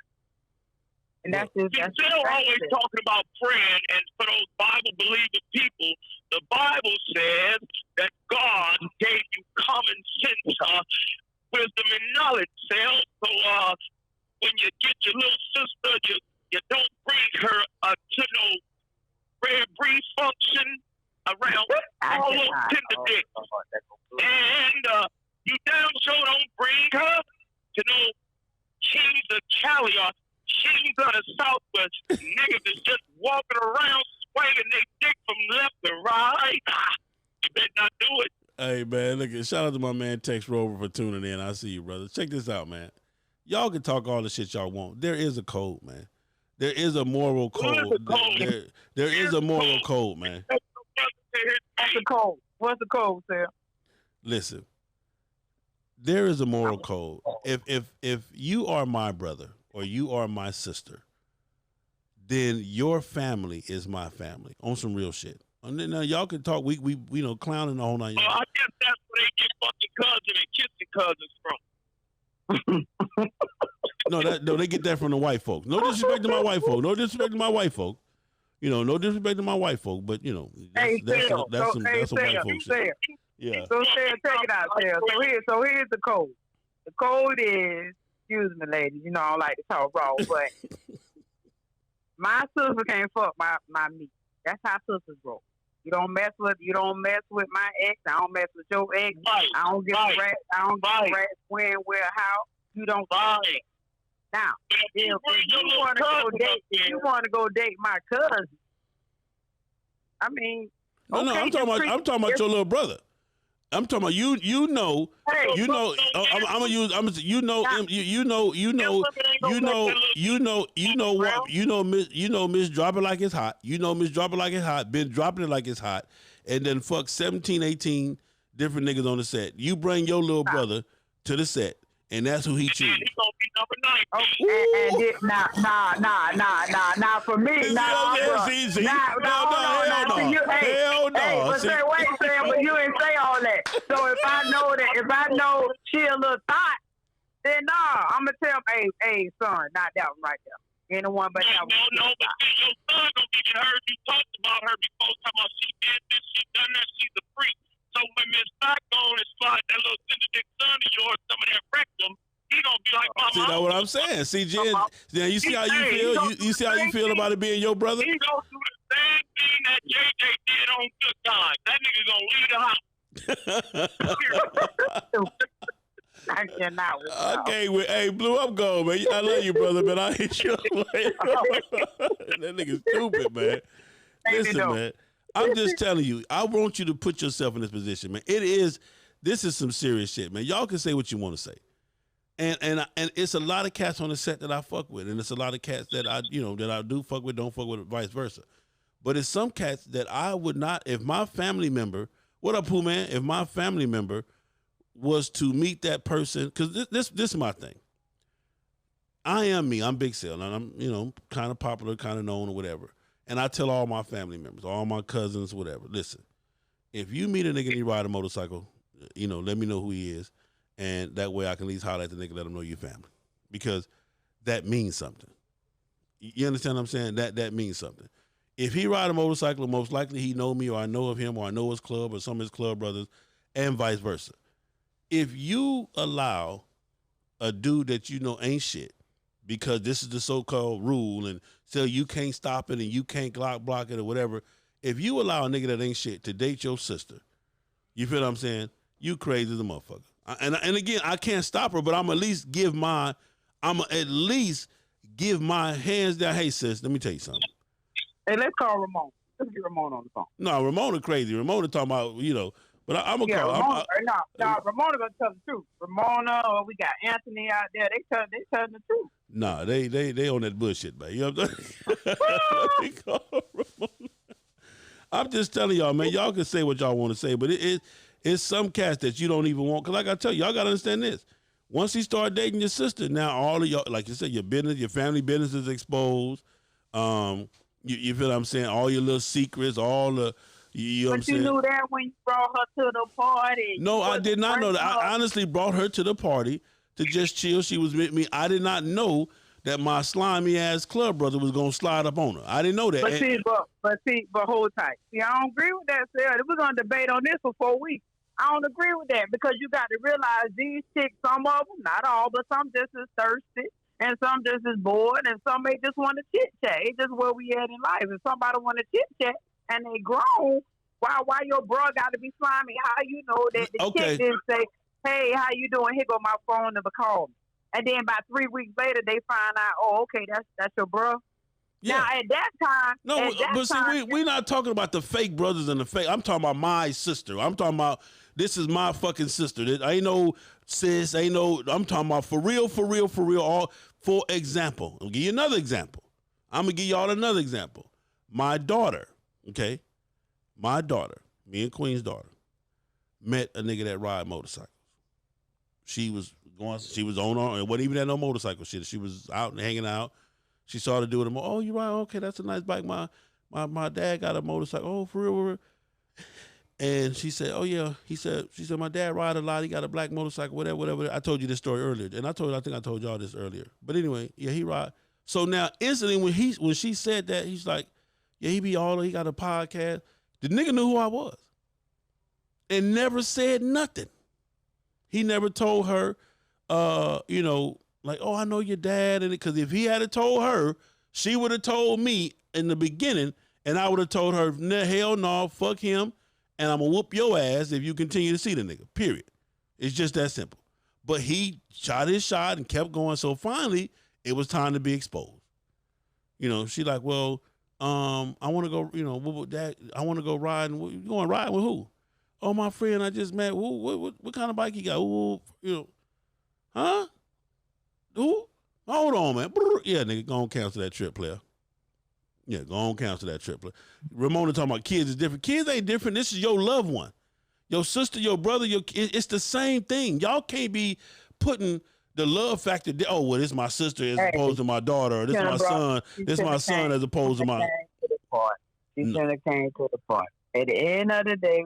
And that's just. You're still always talking about praying, and for those Bible-believing people, the Bible says that God gave you common sense, wisdom, and knowledge. So when you get your little sister, you don't bring her to no rare breed function around all those tender dicks. And you damn sure don't bring her to no kings of Calios, kings of the Southwest. Niggas is just walking around swinging their dick from left to right. You better not do it. Hey, man, look, shout out to my man Tex Rover for tuning in. I see you, brother. Check this out, man. Y'all can talk all the shit y'all want. There is a code, man. There is a moral code. There is a moral code, man. What's the code? What's the code, Sam? Listen, there is a moral code. If you are my brother or you are my sister, then your family is my family on some real shit. And then y'all can talk. We clowning the whole night. I guess that's where they get fucking cousin and kissing cousins from. No, they get that from the white folks. No disrespect to my white folk. No disrespect to my white folk. No disrespect to my white folk. But that's some white folk shit. Yeah. So Sam, check it out, Sam. So here's the code. The code is, excuse me, ladies. I don't like to talk raw, but my sister can't fuck my meat. That's how sisters roll. You don't mess with my ex. I don't mess with your ex. Right. I don't give a rat. I don't give a rat when, where, how. You don't do that. Now, if you want to go date my cousin, I mean, no, I'm talking about your little brother. I'm talking about you. I'm gonna use. Miss Drop It Like It's Hot. Miss Drop It Like It's Hot. Been dropping it like it's hot, and then fuck 17, 18 different niggas on the set. You bring your little brother to the set, and that's who he chooses. He's gonna be number 19. Nah, for me, Hell no. Wait, Sam, but you didn't say all that. So if I know she a little thought, then I'm gonna tell him, hey, son, not that one right there. Anyone but that one. No, but your son gonna get heard. You talked about her before, talking about she did this, she done that, she's a freak. So when Miss Stock goes and slide that little cinder dick son of yours, some of that rectum, he gonna be like, Mama. See, that's what I'm saying. See, Jen, you see how you feel? You see how you feel about it being your brother? He gonna do the same thing that JJ did on Good Times. That nigga gonna leave the house. I cannot. Okay, hey, Blue, I'm going, man. I love you, brother, but I hate you. That nigga's stupid, man. Listen, man. I'm just telling you, I want you to put yourself in this position, man. This is some serious shit, man. Y'all can say what you want to say. And it's a lot of cats on the set that I fuck with, and it's a lot of cats that I do fuck with, don't fuck with, vice versa. But it's some cats that I would not, if my family member, what up, Pooh, man? If my family member was to meet that person, because this is my thing. I am me. I'm Big Sale, and I'm kind of popular, kind of known or whatever. And I tell all my family members, all my cousins, whatever, listen, if you meet a nigga and he ride a motorcycle, let me know who he is. And that way I can at least holler at the nigga, let him know your family. Because that means something. You understand what I'm saying? That means something. If he ride a motorcycle, most likely he know me, or I know of him, or I know his club, or some of his club brothers, and vice versa. If you allow a dude that you know ain't shit, because this is the so-called rule, and so you can't stop it and you can't block it or whatever, if you allow a nigga that ain't shit to date your sister, you feel what I'm saying? You crazy as a motherfucker. And again, I can't stop her, but I'm at least give my hands down. Hey, sis, let me tell you something. Hey, let's call Ramon. Let's get Ramon on the phone. No, Ramona crazy. Ramona talking about, but I'm going to call. Ramona, Ramona going to tell the truth. Ramona, or we got Anthony out there. They telling the truth. Nah, they on that bullshit, man. You know what I'm saying? I'm just telling y'all, man, y'all can say what y'all want to say, but it's some cats that you don't even want. Because like I tell you, y'all got to understand this. Once he start dating your sister, now all of y'all, like you said, your business, your family business is exposed. You feel what I'm saying? All your little secrets, all the, you know what I'm saying? But you knew that when you brought her to the party. No, I did not know that. I honestly brought her to the party to just chill. She was with me. I did not know that my slimy ass club brother was gonna slide up on her. I didn't know that. But hold tight. See, I don't agree with that, Sarah. We're gonna debate on this for 4 weeks. I don't agree with that because you got to realize these chicks, some of them, not all, but some just as thirsty and some just as bored and some may just want to chit chat. It's just where we at in life. If somebody want to chit chat and they grown, why your bro got to be slimy? How you know that the chick didn't say, hey, how you doing? Here go my phone number, call me. And then about 3 weeks later, they find out, oh, okay, that's your bro. Yeah. Now, at that time, but see, we're not talking about the fake brothers and the fake. I'm talking about my sister. I'm talking about this is my fucking sister. Ain't no sis. Ain't no. I'm talking about for real. All for example. I'll give you another example. I'm gonna give y'all another example. My daughter, okay, me and Queen's daughter, met a nigga that ride motorcycles. She was on it wasn't even at no motorcycle shit. She was out and hanging out. She saw the dude with him. Oh, you right? Okay, that's a nice bike. My dad got a motorcycle. Oh, for real? And she said, oh yeah. She said my dad ride a lot. He got a black motorcycle. Whatever. I told you this story earlier, and I think I told y'all this earlier. But anyway, yeah, he ride. So now instantly when she said that, he's like, yeah, he got a podcast. The nigga knew who I was, and never said nothing. He never told her, like, oh, I know your dad. And because if he had told her, she would have told me in the beginning, and I would have told her, hell no, fuck him, and I'm going to whoop your ass if you continue to see the nigga, period. It's just that simple. But he shot his shot and kept going, so finally, it was time to be exposed. She like, well, I want to go, I want to go riding. You going riding with who? Oh, my friend I just met. What kind of bike he got? Huh? Who? Hold on, man. Yeah, nigga, go on cancel that trip, player. Yeah, go on cancel that trip, player. Ramona talking about kids is different. Kids ain't different. This is your loved one. Your sister, your brother, it's the same thing. Y'all can't be putting the love factor. Oh, well, this is my sister as opposed to my daughter. Or this is my son. This is my son as opposed to my. She should have came to the party. At the end of the day,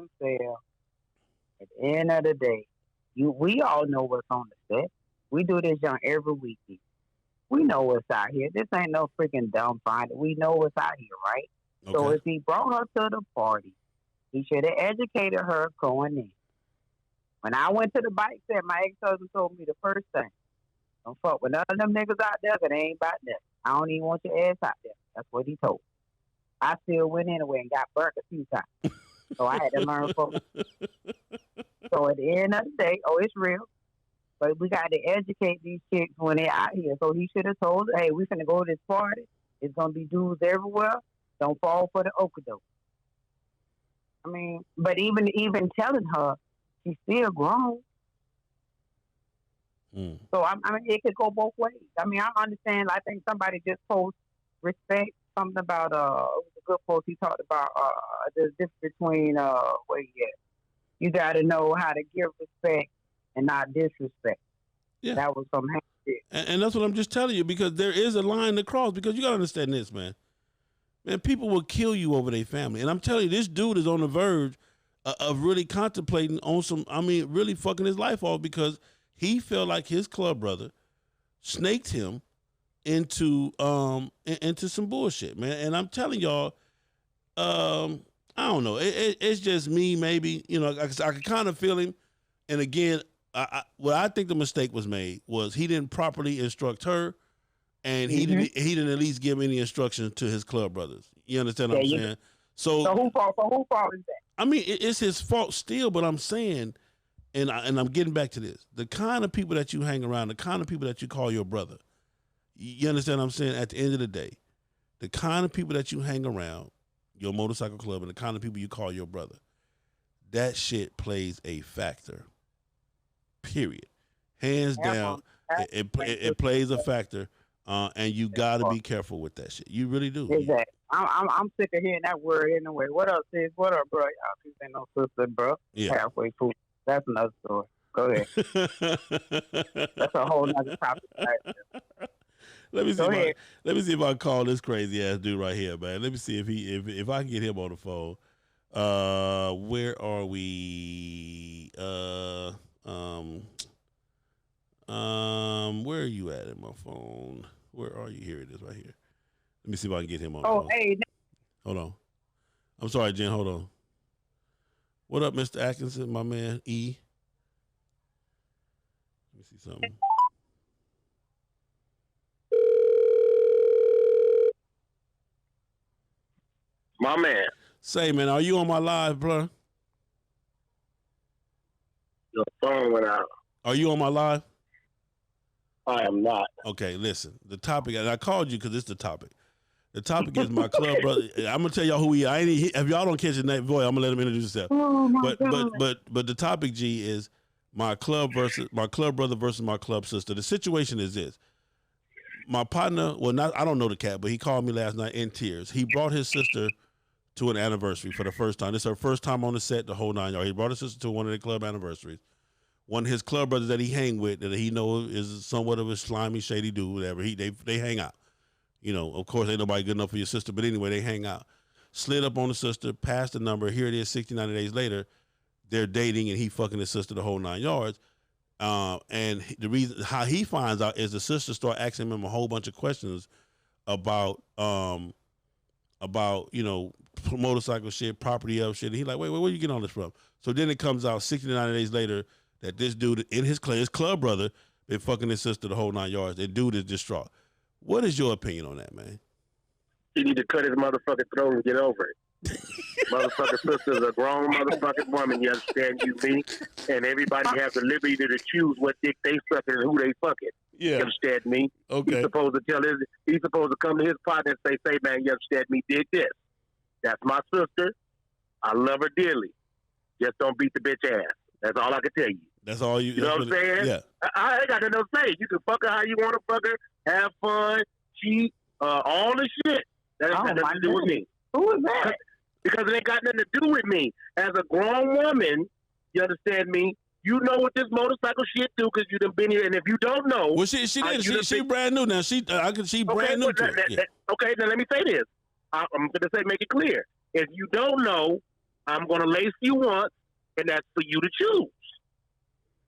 we all know what's on the set. We do this on every weekend. We know what's out here. This ain't no freaking dumb find. We know what's out here, right? Okay. So if he brought her to the party, he should have educated her going in. When I went to the bike set, my ex-husband told me the first thing, don't fuck with none of them niggas out there because they ain't about that. I don't even want your ass out there. That's what he told me. I still went anyway and got burnt a few times. So I had to learn from it. So at the end of the day, it's real. But we got to educate these chicks when they're out here. So he should have told her, hey, we finna go to this party. It's going to be dudes everywhere. Don't fall for the okadoke. I mean, but even telling her, she's still grown. So, I mean, it could go both ways. I mean, I understand. I think somebody just posted respect, something about, it was a good post. He talked about the difference between, you got to know how to give respect and not disrespect. Yeah. That was from him. And that's what I'm just telling you, because there is a line to cross, because you got to understand this, man. Man, people will kill you over their family. And I'm telling you, this dude is on the verge of really contemplating on really fucking his life off, because he felt like his club brother snaked him into some bullshit, man. And I'm telling y'all, I don't know. It's just me, maybe. I could kind of feel him. And again, what I think the mistake was made was he didn't properly instruct her, and he didn't at least give any instructions to his club brothers. You understand what I'm saying? So whose fault is that? I mean, it's his fault still, but I'm saying, and I'm getting back to this: the kind of people that you hang around, the kind of people that you call your brother. You understand what I'm saying? At the end of the day, the kind of people that you hang around, your motorcycle club, and the kind of people you call your brother, that shit plays a factor. Period. Hands down, it plays a factor, and you got to be careful with that shit. You really do. Exactly. I'm sick of hearing that word anyway. What up, sis? What up, bro? Y'all keep saying no sister, bro. Yeah. Halfway fool. That's another story. Go ahead. That's a whole nother topic. Let me see if I can call this crazy ass dude right here, man. Let me see if I can get him on the phone. Where are we? Where are you at in my phone? Where are you? Here it is, right here. Let me see if I can get him on. Oh, hey. Hold on. I'm sorry, Jen. Hold on. What up, Mr. Atkinson, my man, E? Let me see something. My man. Say, man, are you on my live, bro? Your phone went out. Are you on my live? I am not. Okay, listen. The topic, and I called you because it's the topic. The topic is my club brother. I'm gonna tell y'all who he. If y'all don't catch his name, boy, I'm gonna let him introduce himself. Oh my God. But the topic, G, is my club brother versus my club sister. The situation is this: my partner, I don't know the cat, but he called me last night in tears. He brought his sister to an anniversary for the first time. This is her first time on the set, the whole 9 yards. He brought his sister to one of the club anniversaries. One of his club brothers that he hang with, that he knows is somewhat of a slimy, shady dude, whatever. They hang out. You know, of course, ain't nobody good enough for your sister, but anyway, they hang out. Slid up on the sister, passed the number. Here it is, 60, 90 days later. They're dating, and he fucking his sister the whole 9 yards. And the reason how he finds out is the sister start asking him a whole bunch of questions about motorcycle shit, property of shit. And he's like, wait, where you get all this from? So then it comes out 60 to 90 days later that this dude in his club brother been fucking his sister the whole 9 yards. The dude is distraught. What is your opinion on that, man? He need to cut his motherfucking throat and get over it. Motherfucking sister's a grown motherfucking woman, you understand me? And everybody has the liberty to choose what dick they sucking and who they fucking. Yeah. You understand me? Okay. He's supposed to come to his partner and say, man, you understand me, did this. That's my sister. I love her dearly. Just don't beat the bitch ass. That's all I can tell you. That's all you. You know what I'm saying? Yeah. I ain't got nothing to say. You can fuck her how you want to fuck her, have fun, cheat, all the shit. That ain't got nothing to do with me. Who is that? Because it ain't got nothing to do with me. As a grown woman, you understand me? You know what this motorcycle shit do because you done been here. And if you don't know, Well, she brand new now. She brand new to it. Yeah. Okay, now let me say this. I'm going to make it clear. If you don't know, I'm going to lace you once, and that's for you to choose.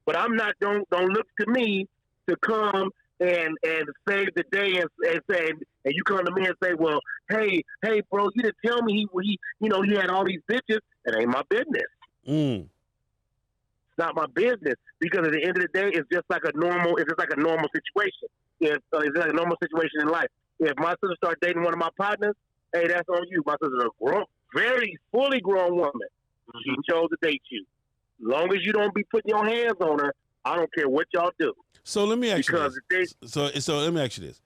But I'm not. Don't look to me to come and save the day and say, and you come to me and say, well, hey, bro, you didn't tell me he had all these bitches. It ain't my business. Mm. It's not my business because at the end of the day, it's just like a normal situation. It's like a normal situation in life. If my sister starts dating one of my partners, hey, that's on you. My sister's a very fully grown woman. She chose to date you. As long as you don't be putting your hands on her, I don't care what y'all do. So let me ask you this. So let me ask you this.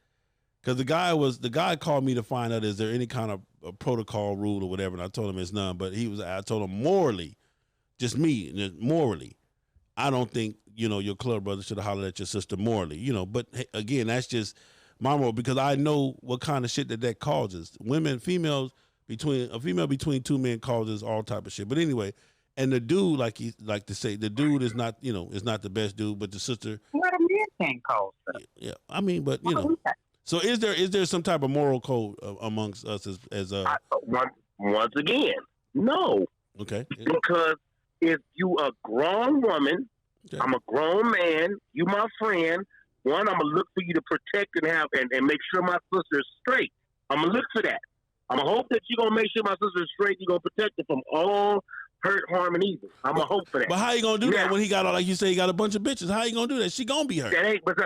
Because the guy called me to find out, is there any kind of a protocol rule or whatever? And I told him it's none, but I told him morally, just me, morally, I don't think, your club brother should have hollered at your sister morally, but hey, again, that's just my moral because I know what kind of shit that causes. Females between two men causes all type of shit. But anyway, and the dude, the dude is not, is not the best dude, but the sister. What a man can't cause stuff. Yeah, I mean, but So is there some type of moral code amongst us as once again, no. Okay. Because if you a grown woman, okay. I'm a grown man, you my friend. One, I'm gonna look for you to protect and make sure my sister is straight. I'm gonna look for that. I'm gonna hope that you're gonna make sure my sister is straight. You're gonna protect her from all hurt, harm, and evil. I'm gonna hope for that. But how you gonna do that when he got, like you say, he got a bunch of bitches? How you gonna do that? She gonna be hurt.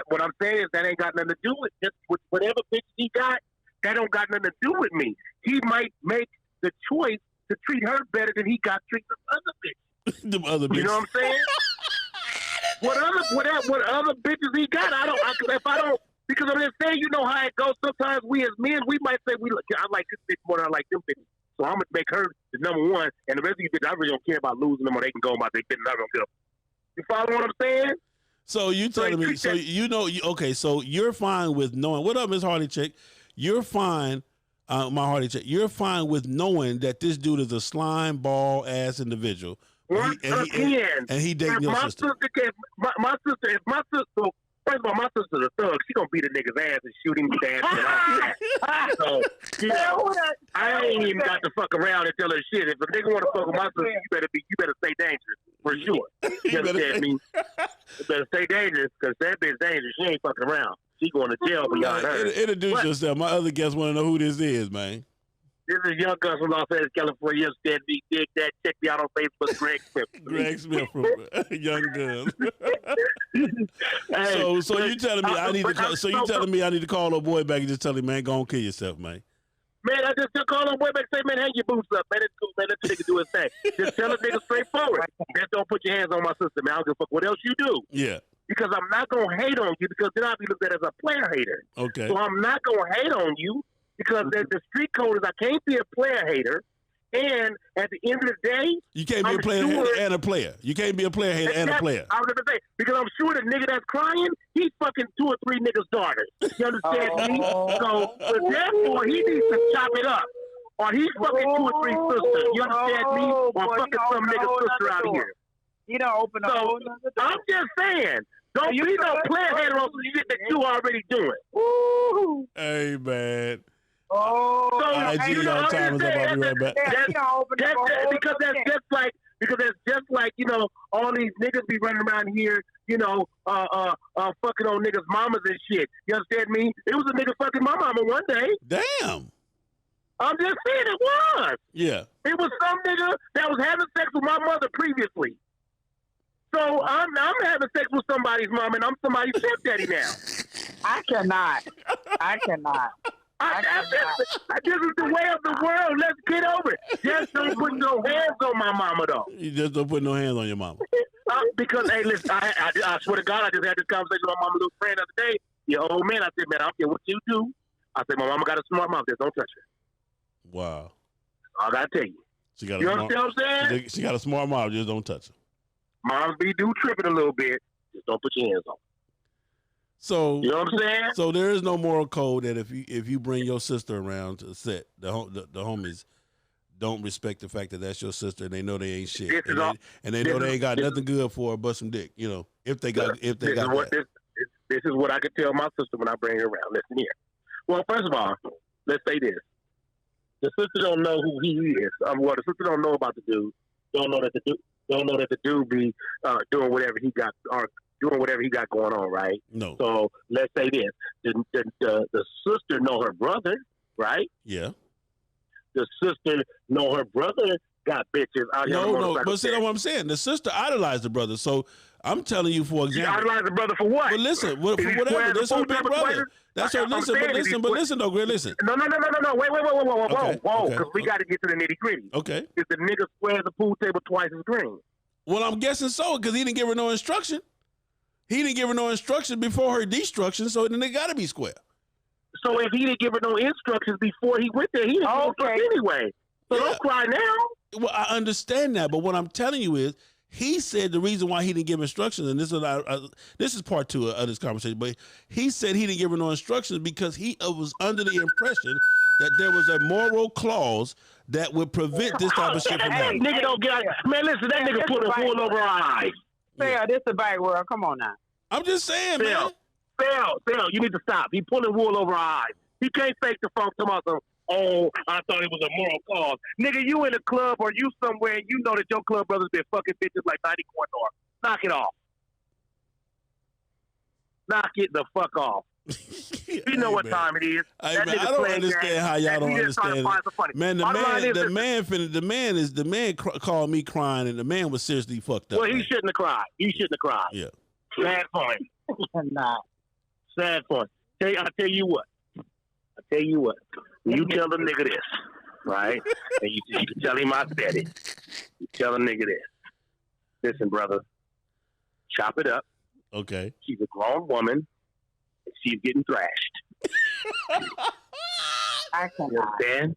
What I'm saying is that ain't got nothing to do with just with whatever bitch he got. That don't got nothing to do with me. He might make the choice to treat her better than he got treated the other bitches. Them other bitches. You know what I'm saying? what other bitches he got? Because I'm just saying, you know how it goes. Sometimes we as men, we might say I like this bitch more than I like them bitches. So I'm gonna make her the number one, and the rest of you bitches, I really don't care about losing them or they can go about their business. I don't care. You follow what I'm saying? So you telling me? So so you're fine with knowing. What up, Miss Hardy Chick? You're fine, my Hardy Chick. You're fine with knowing that this dude is a slime ball ass individual. And he dating your sister. My sister. First of all, my sister's a thug. She gonna beat a nigga's ass and shoot him, dance, and all that. So, I ain't even got to fuck around and tell her shit. If a nigga wanna fuck with my sister, you better stay dangerous for sure. You understand me? You better stay dangerous because that bitch dangerous. She ain't fucking around. She going to jail beyond her. Introduce yourself. My other guests want to know who this is, man. This is Young Gun from Los Angeles, California. Understand me? Dig that. Check me out on Facebook, Greg Smith. Greg Smith from Young Guns. So you telling me I need to call? So you telling me I need to call old boy back and just tell him, man, go on kill yourself, man. Man, I just call old boy back and say, man, hang your boots up, man. It's cool, man. Let the nigga do his thing. Just tell the nigga straightforward. Just don't put your hands on my sister, man. I don't give a fuck what else you do. Yeah. because I'm not gonna hate on you because then I'll be looked at as a player hater. Okay. So I'm not gonna hate on you because the street code is I can't be a player hater. And at the end of the day, You can't be a player hater and a player. You can't be a player hater and a player. I was going to say, because I'm sure the nigga that's crying, he's fucking 2 or 3 niggas' daughters. You understand me? So therefore, he needs to chop it up. Or he's fucking 2 or 3 sisters. You understand me? Or fucking some nigga's sister out here. You don't open up. So I'm just saying, don't be no player hater on some shit that you already doing. Woo! Hey, man. Oh, So, IG, y'all time is up. I'll be right back. Because that's just like you know, all these niggas be running around here, you know, fucking on niggas' mamas and shit. You understand me? It was a nigga fucking my mama one day. Damn. I'm just saying it was. Yeah. It was some nigga that was having sex with my mother previously. So I'm having sex with somebody's mom, and I'm somebody's stepdaddy now. I cannot. This is the way of the world. Let's get over it. Just don't put no hands on my mama, though. You just don't put no hands on your mama. Because, hey, listen, I swear to God, I just had this conversation with my mama's little friend the other day. Your old man, I said, man, I don't care what you do. I said, my mama got a smart mouth. Just don't touch her. Wow. I got to tell you. You understand what I'm saying? She got a smart mouth. Just don't touch her. Moms be tripping a little bit. Just don't put your hands on. So you know what I'm saying? So there is no moral code that if you bring your sister around to the set, the homies don't respect the fact that that's your sister and they know they ain't shit and they know they ain't got nothing good for her but some dick. You know, if they got this is what I could tell my sister when I bring her around. Listen here. Well, first of all, let's say this: the sister don't know who he is. The sister don't know about the dude. Don't know that the dude be doing whatever he got or doing whatever he got going on, right? No. So let's say this: the sister know her brother, right? Yeah. The sister know her brother got bitches out here. No, but see what I'm saying. The sister idolized the brother. So I'm telling you, for example, she idolized the brother for what? But listen, for whatever. That's her big brother. That's her. But listen, though, Greg. Listen. No. Wait. Whoa. Because we got to get to the nitty gritty. Okay. If the nigga squares the pool table twice as green. Well, I'm guessing so because he didn't give her no instruction. He didn't give her no instruction before her destruction, so then they got to be square. So if he didn't give her no instructions before he went there, he didn't give her anyway. So don't cry now. Well, I understand that, but what I'm telling you is, he said the reason why he didn't give instructions, and this is part 2 of this conversation, but he said he didn't give her no instructions because he was under the impression that there was a moral clause that would prevent this type of shit from happening. Nigga don't get out. Man, listen, that nigga put a wool over our eyes. Phil, this is the bad world. Come on now. I'm just saying, man. Phil, you need to stop. He pulling wool over our eyes. He can't fake the funk to myself. Oh, I thought it was a moral cause. Nigga, you in a club or you somewhere and you know that your club brothers been fucking bitches like 90 corn dog. Knock it off. Knock it the fuck off. You know what time it is. I don't understand how y'all don't understand it. Man, the man called me crying and the man was seriously fucked up. Well, he shouldn't have cried. Yeah. Sad for him. Nah. Sad for him. I tell you what. You tell the nigga this, right? And you tell him I said it. You tell the nigga this. Listen, brother. Chop it up. Okay. She's a grown woman. She's getting thrashed. I cannot. You understand?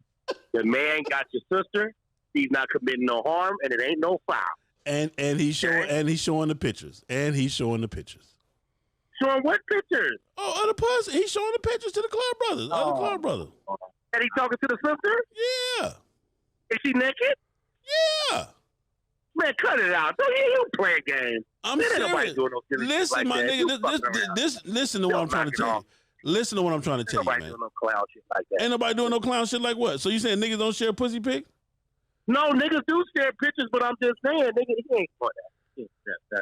The man got your sister. He's not committing no harm, and it ain't no foul. And he's showing the pictures. Showing what pictures? Oh, other person. He's showing the pictures to the club brothers. Other club brothers. And he talking to the sister? Yeah. Is she naked? Yeah. Man, cut it out. Don't you play a game. I'm serious. Listen, my nigga. Listen to what I'm trying to tell you. Listen to what I'm trying to tell you, man. Doing no clown shit like that. Ain't nobody doing no clown shit like what? So you saying niggas don't share pussy pics? No, niggas do share pictures, but I'm just saying, nigga, he ain't for that.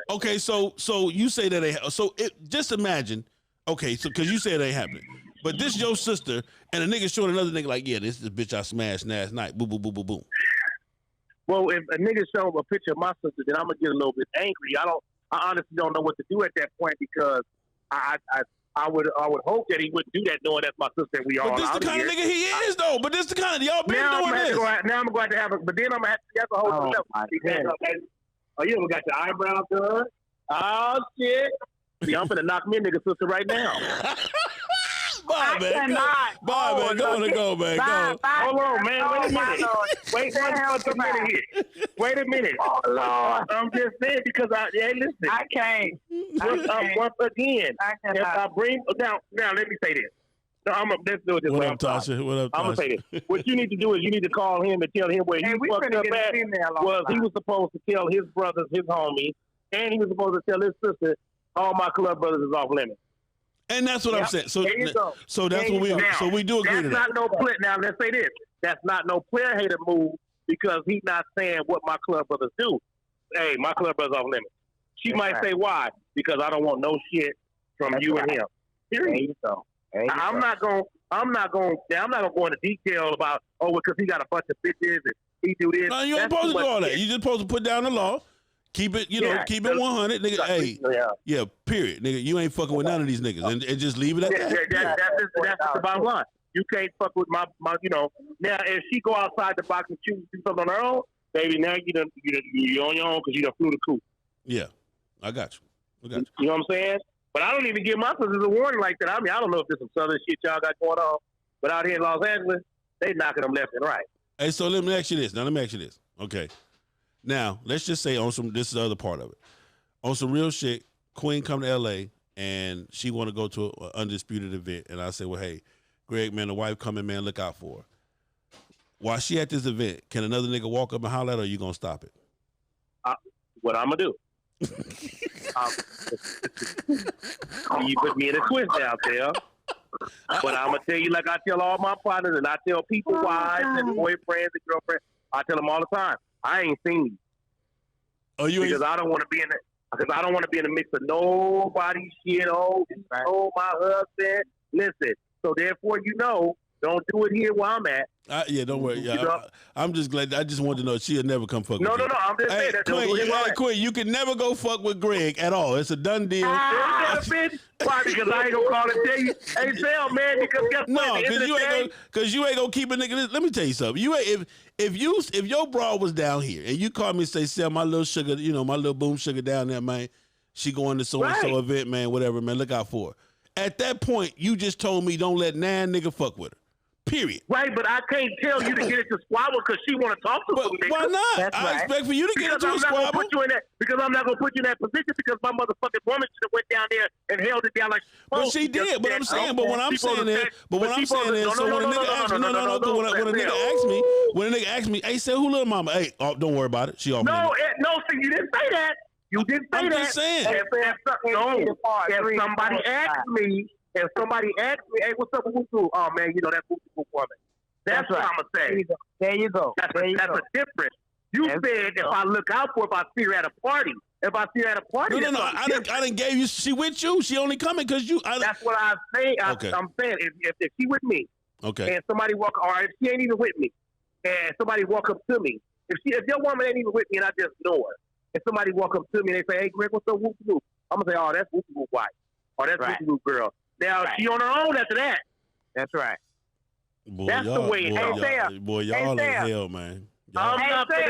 Okay, so you say that just imagine. Okay, so because you said it ain't happening, but this your sister and a nigga showing another nigga like, yeah, this is the bitch I smashed last night. Boom, boom, boom, boom, boom. Well, if a nigga show a picture of my sister, then I'm gonna get a little bit angry. I honestly don't know what to do at that point because I would hope that he wouldn't do that knowing that's my sister. But this the kind of nigga he is though. But this the kind of y'all been doing this. Now I'm going to have but then I'm gonna have to have a whole level. Oh, you ever got your eyebrows done? Oh shit. See, I'm finna knock me a nigga sister right now. Bye, man. Bye, man. Go, man. Go. Hold on, man. Wait a minute. Wait a minute here. Wait a minute. Oh, Lord. I'm just saying because listen. I can't. Once again, I if I bring now, let me say this. No, let's do it this What way. up, Tasha? What up, Tasha? I'm gonna say this. What you need to do is you need to call him and tell him where he fucked up at. Was he was supposed to tell his brothers, his homies, and he was supposed to tell his sister, all my club brothers is off limits. And that's what I'm saying. So that's what we do agree to that. That's not no player. Now let's say this. That's not no player hater move because he's not saying what my club brothers do. Hey, my club brothers off limits. She might say why? Because I don't want no shit from you and him. Period. I'm not going to go into detail about because he got a bunch of bitches and he do this. No, you ain't supposed to do all that. You just supposed to put down the law. Keep it, keep it 100, nigga. Hey, period, nigga. You ain't fucking with none of these niggas, and just leave it at that. That's the bottom line. You can't fuck with my. Now, if she go outside the box and choose to do something on her own, baby, now you're on your own because you done flew the coop. Yeah, I got you. You know what I'm saying? But I don't even give my sisters a warning like that. I mean, I don't know if there's some southern shit y'all got going on, but out here in Los Angeles, they knocking them left and right. Hey, so let me ask you this. Okay. Now, let's just say this is the other part of it. On some real shit, Queen come to L.A. and she want to go to an undisputed event. And I say, well, hey, Greg, man, the wife coming, man, look out for her. While she at this event, can another nigga walk up and holler at her, or you going to stop it? What I'm going to do? You put me in a twist out there. But I'm going to tell you like I tell all my partners and I tell people, wives and boyfriends and girlfriends, I tell them all the time. I ain't seen you. Oh, you because I don't want to be in the mix of nobody's shit. Oh, my husband. Listen. So therefore, don't do it here where I'm at. Don't worry. Yeah, I'm just glad. I just wanted to know she'll never come fuck with you. No. I'm just saying that. Quinn, you can never go fuck with Greg at all. It's a done deal. Why? Because I ain't gonna call and tell you. Hey, Sam, man, because guess what? No, because you ain't gonna keep a nigga. Let me tell you something. If your bra was down here and you called me and say, Sam, my little sugar, my little boom sugar down there, man, she going to so and so event, man, whatever, man, look out for her. At that point, you just told me don't let nigga fuck with her. Period. Right, but I can't tell you to get it to squabble because she want to talk to some niggas. Why not? I expect for you to get into a squabble. Because I'm not going to put you in that position because my motherfucking woman should have went down there and held it down like she supposed to. But she did. But I'm saying, when a nigga asks me, hey, say who little mama? Hey, don't worry about it. She off. No, see, you didn't say that. You didn't say that. I'm just saying. If somebody asks me, hey, what's up with Wuku? Oh, man, that's Wuku woman. That's what I'm going to say. There you go. That's a difference. You said if I look out for her, if I see her at a party. If I see her at a party. No. I didn't gave you, she with you. She only coming because you. That's what I'm saying. Okay. I'm saying if she with me. Okay. And somebody or if she ain't even with me. And somebody walk up to me. If your woman ain't even with me and I just know her. If somebody walk up to me and they say, hey, Greg, what's up, Wuku? I'm going to say, oh, that's Wuku wife. Or that's Wuku girl. Now, she on her own after that. That's right. Boy, that's the way it is. Boy, y'all in hell, man. I'm not going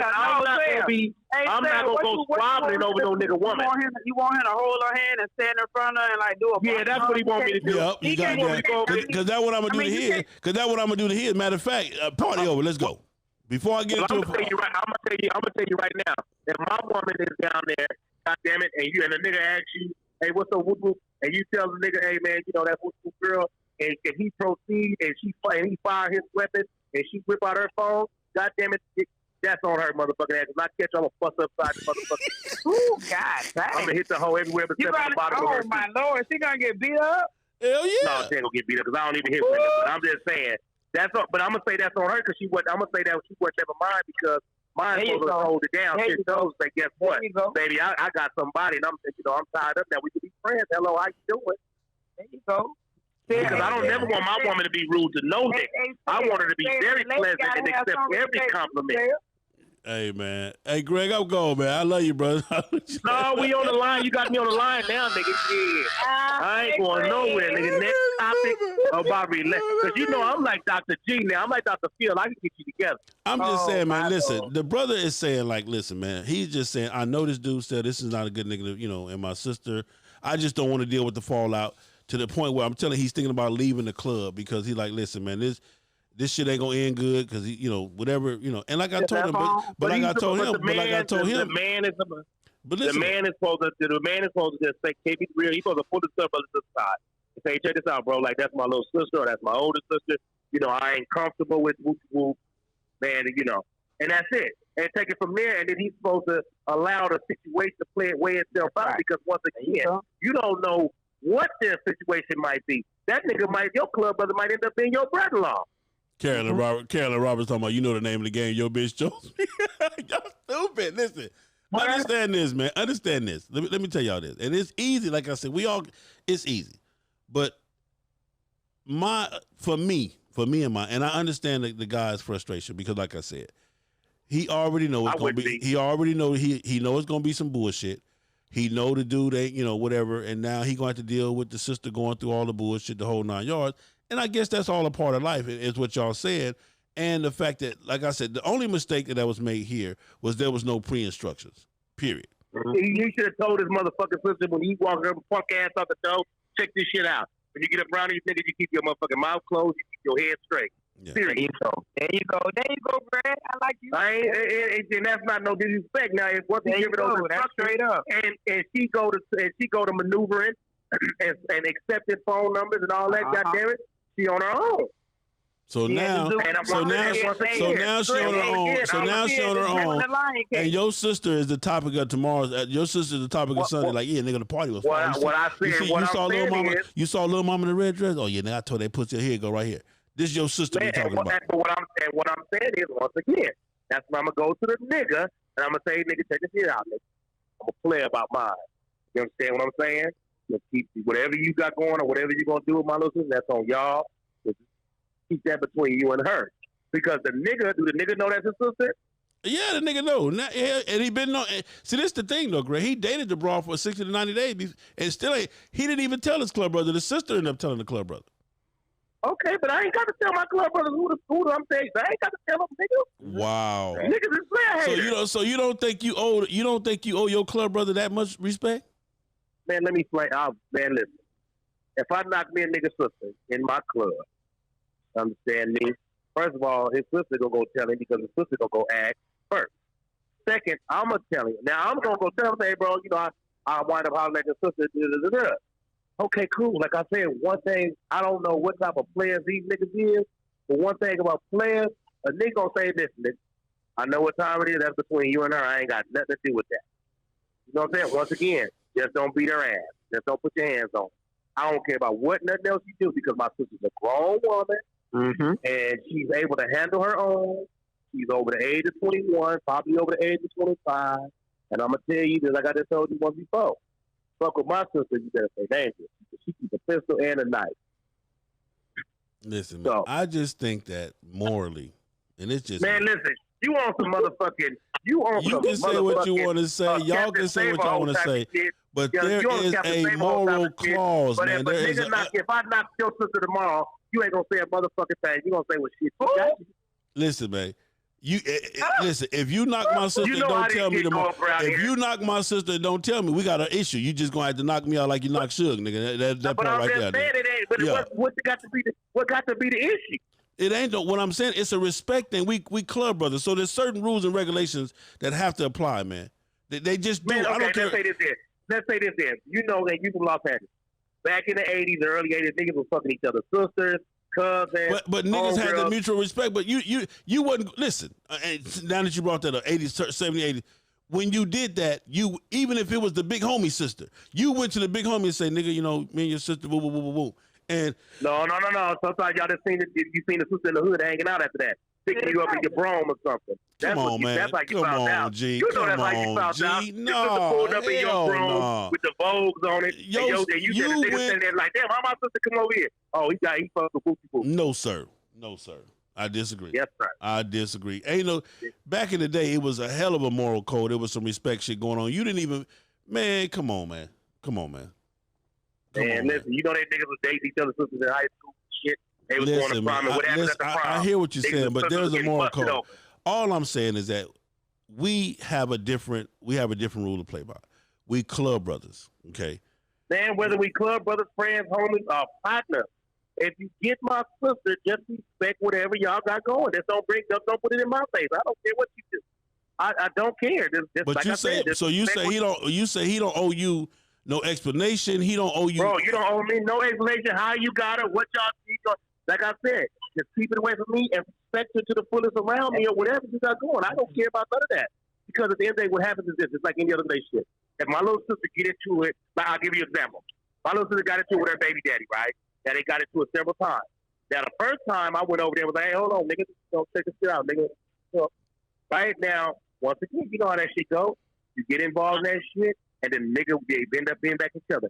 to go squabbling over no nigga woman. You want him to hold her hand and stand in front of her and like do a that's what he want me to do. Yep, you got that. Because that's what I'm going to do to his. Because that's what I'm going to do to his. Matter of fact, party over. Let's go. Before I get into I'm going to tell you right now. If my woman is down there, God damn it, and the nigga asks you, hey, what's up, whoop, and you tell the nigga, hey, man, that whoop girl, and he proceed, and he fire his weapon, and she whip out her phone, God damn it, that's on her motherfucking ass. If I catch her, I'm going to bust upside the motherfucker. Ooh, God, dang. I'm going to hit the hoe everywhere but the bottom of her. Oh, my Lord, is she going to get beat up? Hell yeah. No, she ain't going to get beat up because I don't even hit women, but I'm just saying. But I'm going to say that's on her because I'm going to say that she wasn't never mine because mine's supposed to hold it down. She's supposed to say, guess what? Baby, I got somebody, and I'm tied up now. We can be friends. Hello, how you doing? There you go. Because I don't never want my woman to be rude to no nigga. I want her to be very pleasant and accept every compliment. Hey, man. Hey, Greg, I'm going, man. I love you, brother. No, we on the line. You got me on the line now, nigga. Yeah. I ain't going nowhere, nigga. Next topic about relax. Because I'm like Dr. G now. I'm like Dr. Phil. I can get you together. I'm just saying, man, listen. The brother is saying, like, listen, man. He's just saying, I know this dude said this is not a good nigga, and my sister, I just don't want to deal with the fallout to the point where I'm telling he's thinking about leaving the club because he's like, listen, man, this shit ain't gonna end good because whatever, and like I told him, but like I told him, the man is supposed to just say, "Keep it real." He's supposed to pull the stuff on the side and say, "Check this out, bro. Like that's my little sister, or that's my older sister. I ain't comfortable with whoop, man. And that's it. And take it from there. And then he's supposed to allow the situation to weigh itself out because once again, you don't know what their situation might be. That nigga your club brother might end up being your brother-in-law. Carolyn Roberts talking about, the name of the game, your bitch chose me. Y'all stupid. Listen, understand this, man. Understand this. Let me tell y'all this. And it's easy, like I said, it's easy. But for me and I understand the guy's frustration because like I said, he already know it's gonna be. He already know he know it's gonna be some bullshit. He know the dude ain't whatever, and now he gonna have to deal with the sister going through all the bullshit, the whole 9 yards. And I guess that's all a part of life, is what y'all said. And the fact that, like I said, the only mistake that was made here was there was no pre-instructions. Period. He should have told his motherfucking sister when he walked her punk ass out the door, check this shit out. When you get up around these niggas, you keep your motherfucking mouth closed, you keep your head straight. Yeah. Period. There you go, Brad. I like you. And that's not no disrespect. Now, if once you give it over, that's straight up. And she go to maneuvering and accepting phone numbers and all that. Goddamn it, she on her own. So now she on her own. And your sister is the topic of tomorrow's. Your sister is the topic of Sunday. Like, yeah, nigga, the party was fun. You saw little mama in the red dress. Oh yeah, nigga, I told that pussy here, go right here. This is your sister we talking about. But what I'm saying is, once again, that's when I'm gonna go to the nigga and I'm gonna say, nigga, check this shit out, nigga. I'm gonna play about mine. You understand what I'm saying? Just keep whatever you got going or whatever you're gonna do with my little sister, that's on y'all. Just keep that between you and her. Because do the nigga know that's his sister? Yeah, the nigga know. And he been know. See, this the thing though, Greg. He dated the broad for 60 to 90 days and still ain't. He didn't even tell his club brother. The sister ended up telling the club brother. Okay, but I ain't got to tell my club brothers who I'm saying. I ain't got to tell them, nigga. Wow. Niggas is player haters. So you don't think you owe your club brother that much respect? Man, let me explain. Man, listen. If I knock me a nigga sister in my club, understand me? First of all, his sister gonna go tell him because his sister gonna go ask first. Second, I'm gonna tell him. Now I'm gonna go tell him, hey, bro, I wind up hollering at your sister. Okay, cool. Like I said, one thing, I don't know what type of players these niggas is, but one thing about players, a nigga gonna say this, nigga. I know what time it is. That's between you and her. I ain't got nothing to do with that. You know what I'm saying? Once again, just don't beat her ass. Just don't put your hands on her. I don't care about what nothing else you do because my sister's a grown woman, and she's able to handle her own. She's over the age of 21, probably over the age of 25. And I'm going to tell you, just like I just told you once before, fuck with my sister, you better stay dangerous. She keeps a pistol and a knife. Listen, man, I just think that morally, and it's just... Man, listen, you want some motherfucking... You can say what you want to say. Y'all can say what y'all want to say. But there is a moral clause, man. If I knock your sister tomorrow, you ain't going to say a motherfucking thing. You going to say what shit you got. Listen, man. Listen, if you knock my sister and don't tell me tomorrow, if you knock my sister and don't tell me, we got an issue. You just gonna have to knock me out like you knock Suge, nigga. That part right there. Saying it ain't, but what got to be the issue? It ain't what I'm saying. It's a respect thing. We club brothers, so there's certain rules and regulations that have to apply, man. They just do. Man, okay, I don't care. Let's say this then. You know that you from Los Angeles. Back in the 80s, the early 80s, niggas was fucking each other's sisters. Cousins, but niggas had the mutual respect. But you wasn't listen. Now that you brought that up, 80s, 70s, 80s, when you did that, you even if it was the big homie sister, you went to the big homie and say, nigga, me and your sister, woo, woo, woo, woo, woo. And no. Sometimes y'all just seen you seen the sister in the hood hanging out after that, picking you up in your Brougham or something. Come on, man. That's like you found out. G. You know that's like you found out. No, your sister pulled up in your Brougham with the Vogues on it. And you just nigga standing there like, damn, how my sister come over here? Oh, he fucked with Boosie. No, sir. I disagree. Yes, sir. I disagree. Back in the day, it was a hell of a moral code. There was some respect shit going on. You didn't even, man, come on, man. Man, listen, you know they niggas was dating each other's sisters in high school and shit. They was going to prom and what happened at the prom. I hear what you're saying, but there's a moral code. All I'm saying is that we have a different rule to play by. We club brothers, okay? Man, whether we club brothers, friends, homies, or partners, if you get my sister, just respect whatever y'all got going. Just don't put it in my face. I don't care what you do. I don't care. Just But like you I say said, so. You say he don't. You say he don't owe you no explanation. He don't owe you. Bro, you don't owe me no explanation how you got it, what y'all see. Like I said, just keep it away from me and respect it to the fullest around me or whatever you got going. I don't care about none of that. Because at the end of the day, what happens is this. It's like any other relationship. If my little sister get into it, like I'll give you an example. My little sister got into it with her baby daddy, right? Now they got into it several times. Now the first time I went over there and was like, hey, hold on, nigga, don't check this shit out, nigga. So, right now, once again, you know how that shit go. You get involved in that shit, and then nigga, they end up being back with each other.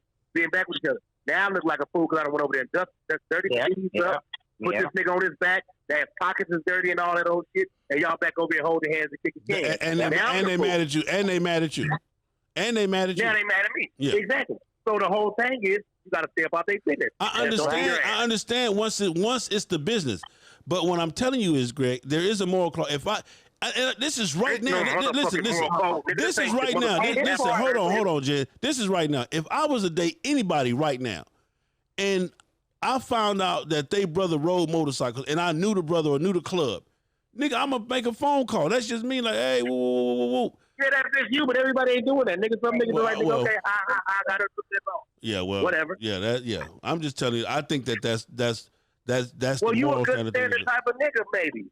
Now I look like a fool because I went over there and dust dirty up, put this nigga on his back, that his pockets is dirty and all that old shit, and y'all back over here holding hands and kicking cans. And they mad at you. And they mad at you. And they mad at you. Now they mad at me. Yeah. Exactly. So the whole thing is, you got to stay about their business. I understand once it's the business. But what I'm telling you is, Greg, there is a moral clause. This is right now. Listen. This is right now. Listen, hold on, Jen. This is right now. If I was to date anybody right now, and I found out that they brother rode motorcycles, and I knew the brother or knew the club, nigga, I'm gonna make a phone call. That's just me. Like, hey, whoa. Yeah, that's just you, but everybody ain't doing that, nigga. Some niggas are like, okay, I gotta put this on. Yeah, well, whatever. Yeah, I'm just telling you. I think that's well, the you moral a good kind of standard type of nigga, maybe.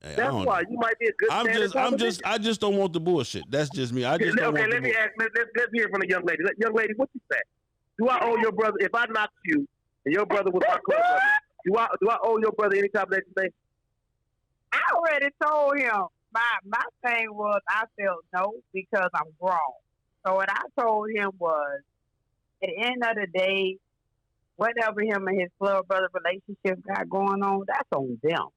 Hey, that's why you might be a good standard type of nigga. I just don't want the bullshit. That's just me. I just don't want let me ask. Let's hear from the young lady. Young lady, what you say? Do I owe your brother? If I knocked you and your brother was my club brother, do I owe your brother any type of explanation? I already told him. My thing was I felt no because I'm grown. So what I told him was, at the end of the day, whatever him and his club brother relationship got going on, that's on them.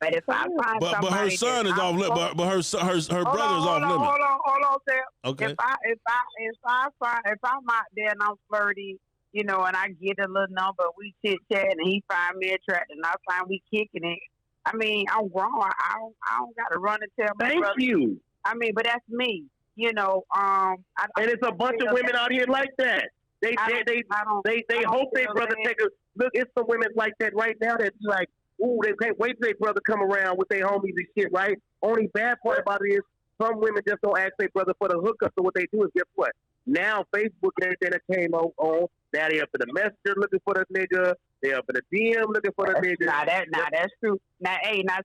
But if I find but somebody, her son is off limit. But her brother is off limit. Hold on, Sam. Okay. If I'm out there and I'm flirty, and I get a little number, we chit chat, and he find me attractive, and I find we kicking it. I mean, I'm grown. I don't got to run and tell my brother. Thank you. I mean, but that's me. And it's a bunch of women out here like that. They hope their brother take a look. It's some women like that right now that's like, ooh, they can't wait till their brother come around with their homies and shit, right? Only bad part about it is some women just don't ask their brother for the hookup. So what they do is, guess what? Now Facebook and everything that came on, now they up in the messenger looking for the nigga. They up in the DM looking for the nigga. That's true.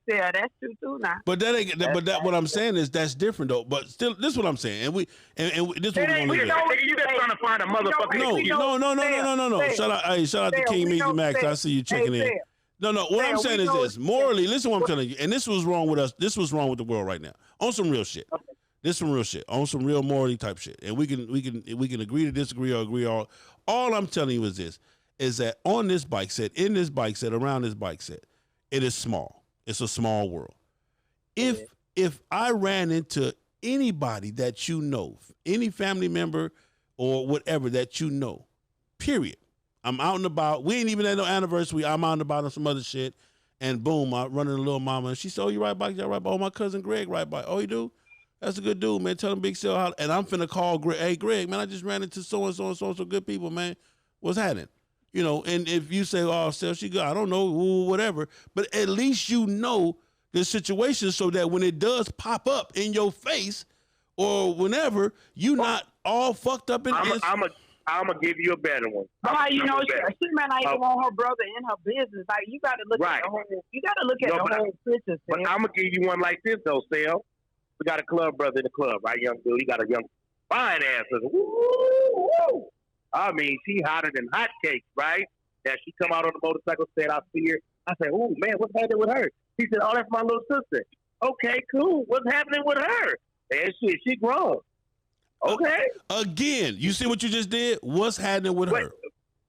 Sarah, that's true too. Now, but that ain't. But that what I'm saying is that's different though. But still, this is what I'm saying, and this is what we want to do. You just trying to find a motherfucker. No. Shout out to King Meezy Max. I see you checking in. No. What I'm saying is this. Morally, listen to what I'm telling you. And this was wrong with us. This was wrong with the world right now. On some real shit. This is some real shit. On some real morally type shit. And we can agree to disagree or agree. All I'm telling you is this. Is that on this bike set, in this bike set, around this bike set, it is small. It's a small world. If I ran into anybody that you know, any family member or whatever that you know, period. I'm out and about. We ain't even at no anniversary. I'm out and about on some other shit. And boom, I run into little mama. And she said, oh, you ride bike? Yeah, I ride bike. Oh, my cousin Greg ride bike. Oh, you do? That's a good dude, man. Tell him Big Sale how. And I'm finna call Greg. Hey, Greg, man, I just ran into so-and-so and so-and-so good people, man. What's happening? And if you say, oh, Sale, she good, I don't know, whatever. But at least you know the situation so that when it does pop up in your face or whenever, you not all fucked up in this. I'm gonna give you a better one. Why she might not even want her brother in her business. Like you got to look at the whole. You got to look at the whole picture. But I'm gonna give you one like this though, Sale. We got a club brother in the club, right? Young dude. He got a young fine ass. Woo! I mean, she hotter than hotcakes, right? That she come out on the motorcycle, said, I see her. I said, oh, man, what's happening with her? He said, oh, that's my little sister. Okay, cool. What's happening with her? And she grown. Okay? Again, you see what you just did? What's happening with her?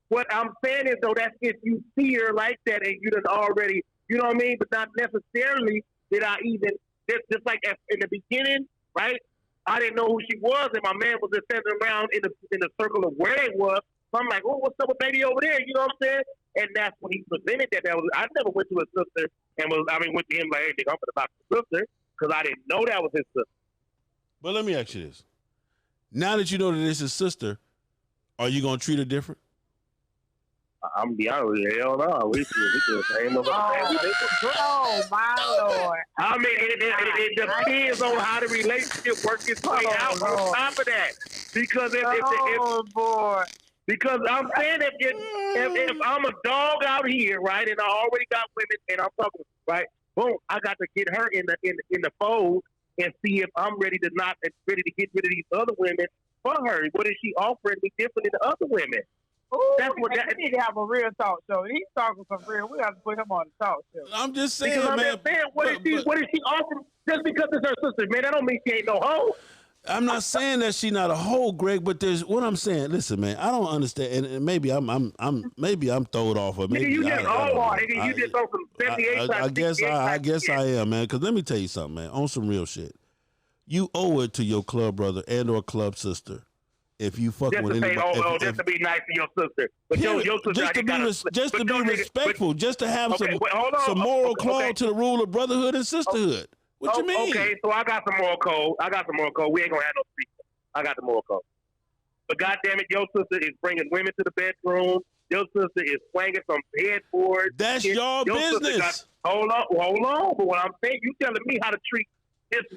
What I'm saying is, though, that's if you see her like that and you done already, you know what I mean? But not necessarily did I even, just like in the beginning, right? I didn't know who she was, and my man was just standing around in the circle of where it was. So I'm like, oh, what's up with baby over there? You know what I'm saying? And that's when he presented that. I never went to his sister and went to him like, hey, nigga, I'm gonna talk to his sister because I didn't know that was his sister. But let me ask you this: now that you know that it's his sister, Are you gonna treat her different? I'm gonna be honest with you, hell no. We the same of Oh my Lord! I mean, it depends on how the relationship works its way out. On top of that, because boy. because I'm saying if I'm a dog out here, right, and I already got women, and I'm talking, right, boom, I got to get her in the fold and see if I'm ready to get rid of these other women for her. What is she offering me different than the other women? Ooh, that's what we need to have a real talk show. He's talking some real. We have to put him on the talk show. I'm just saying, because man. I'm just saying, what is she offering? Just because it's her sister, man, that don't mean she ain't no hoe. I'm not saying that she not a hoe, Greg, but there's what I'm saying. Listen, man, I don't understand, and maybe I'm throwed off, or maybe nigga, you just nigga, you just on some 78. I guess I am, man. Because let me tell you something, man. On some real shit, you owe it to your club brother and or club sister. If you fuck just with to anybody, say, just to be nice to your sister, but your sister, just to be respectful, just to have some moral code to the rule of brotherhood and sisterhood. What you mean? Okay, so I got some moral code. We ain't gonna have no secret. I got the moral code. But goddamn it, your sister is bringing women to the bedroom. Your sister is swinging from headboard. That's your business. Hold on. But what I'm saying, you telling me how to treat.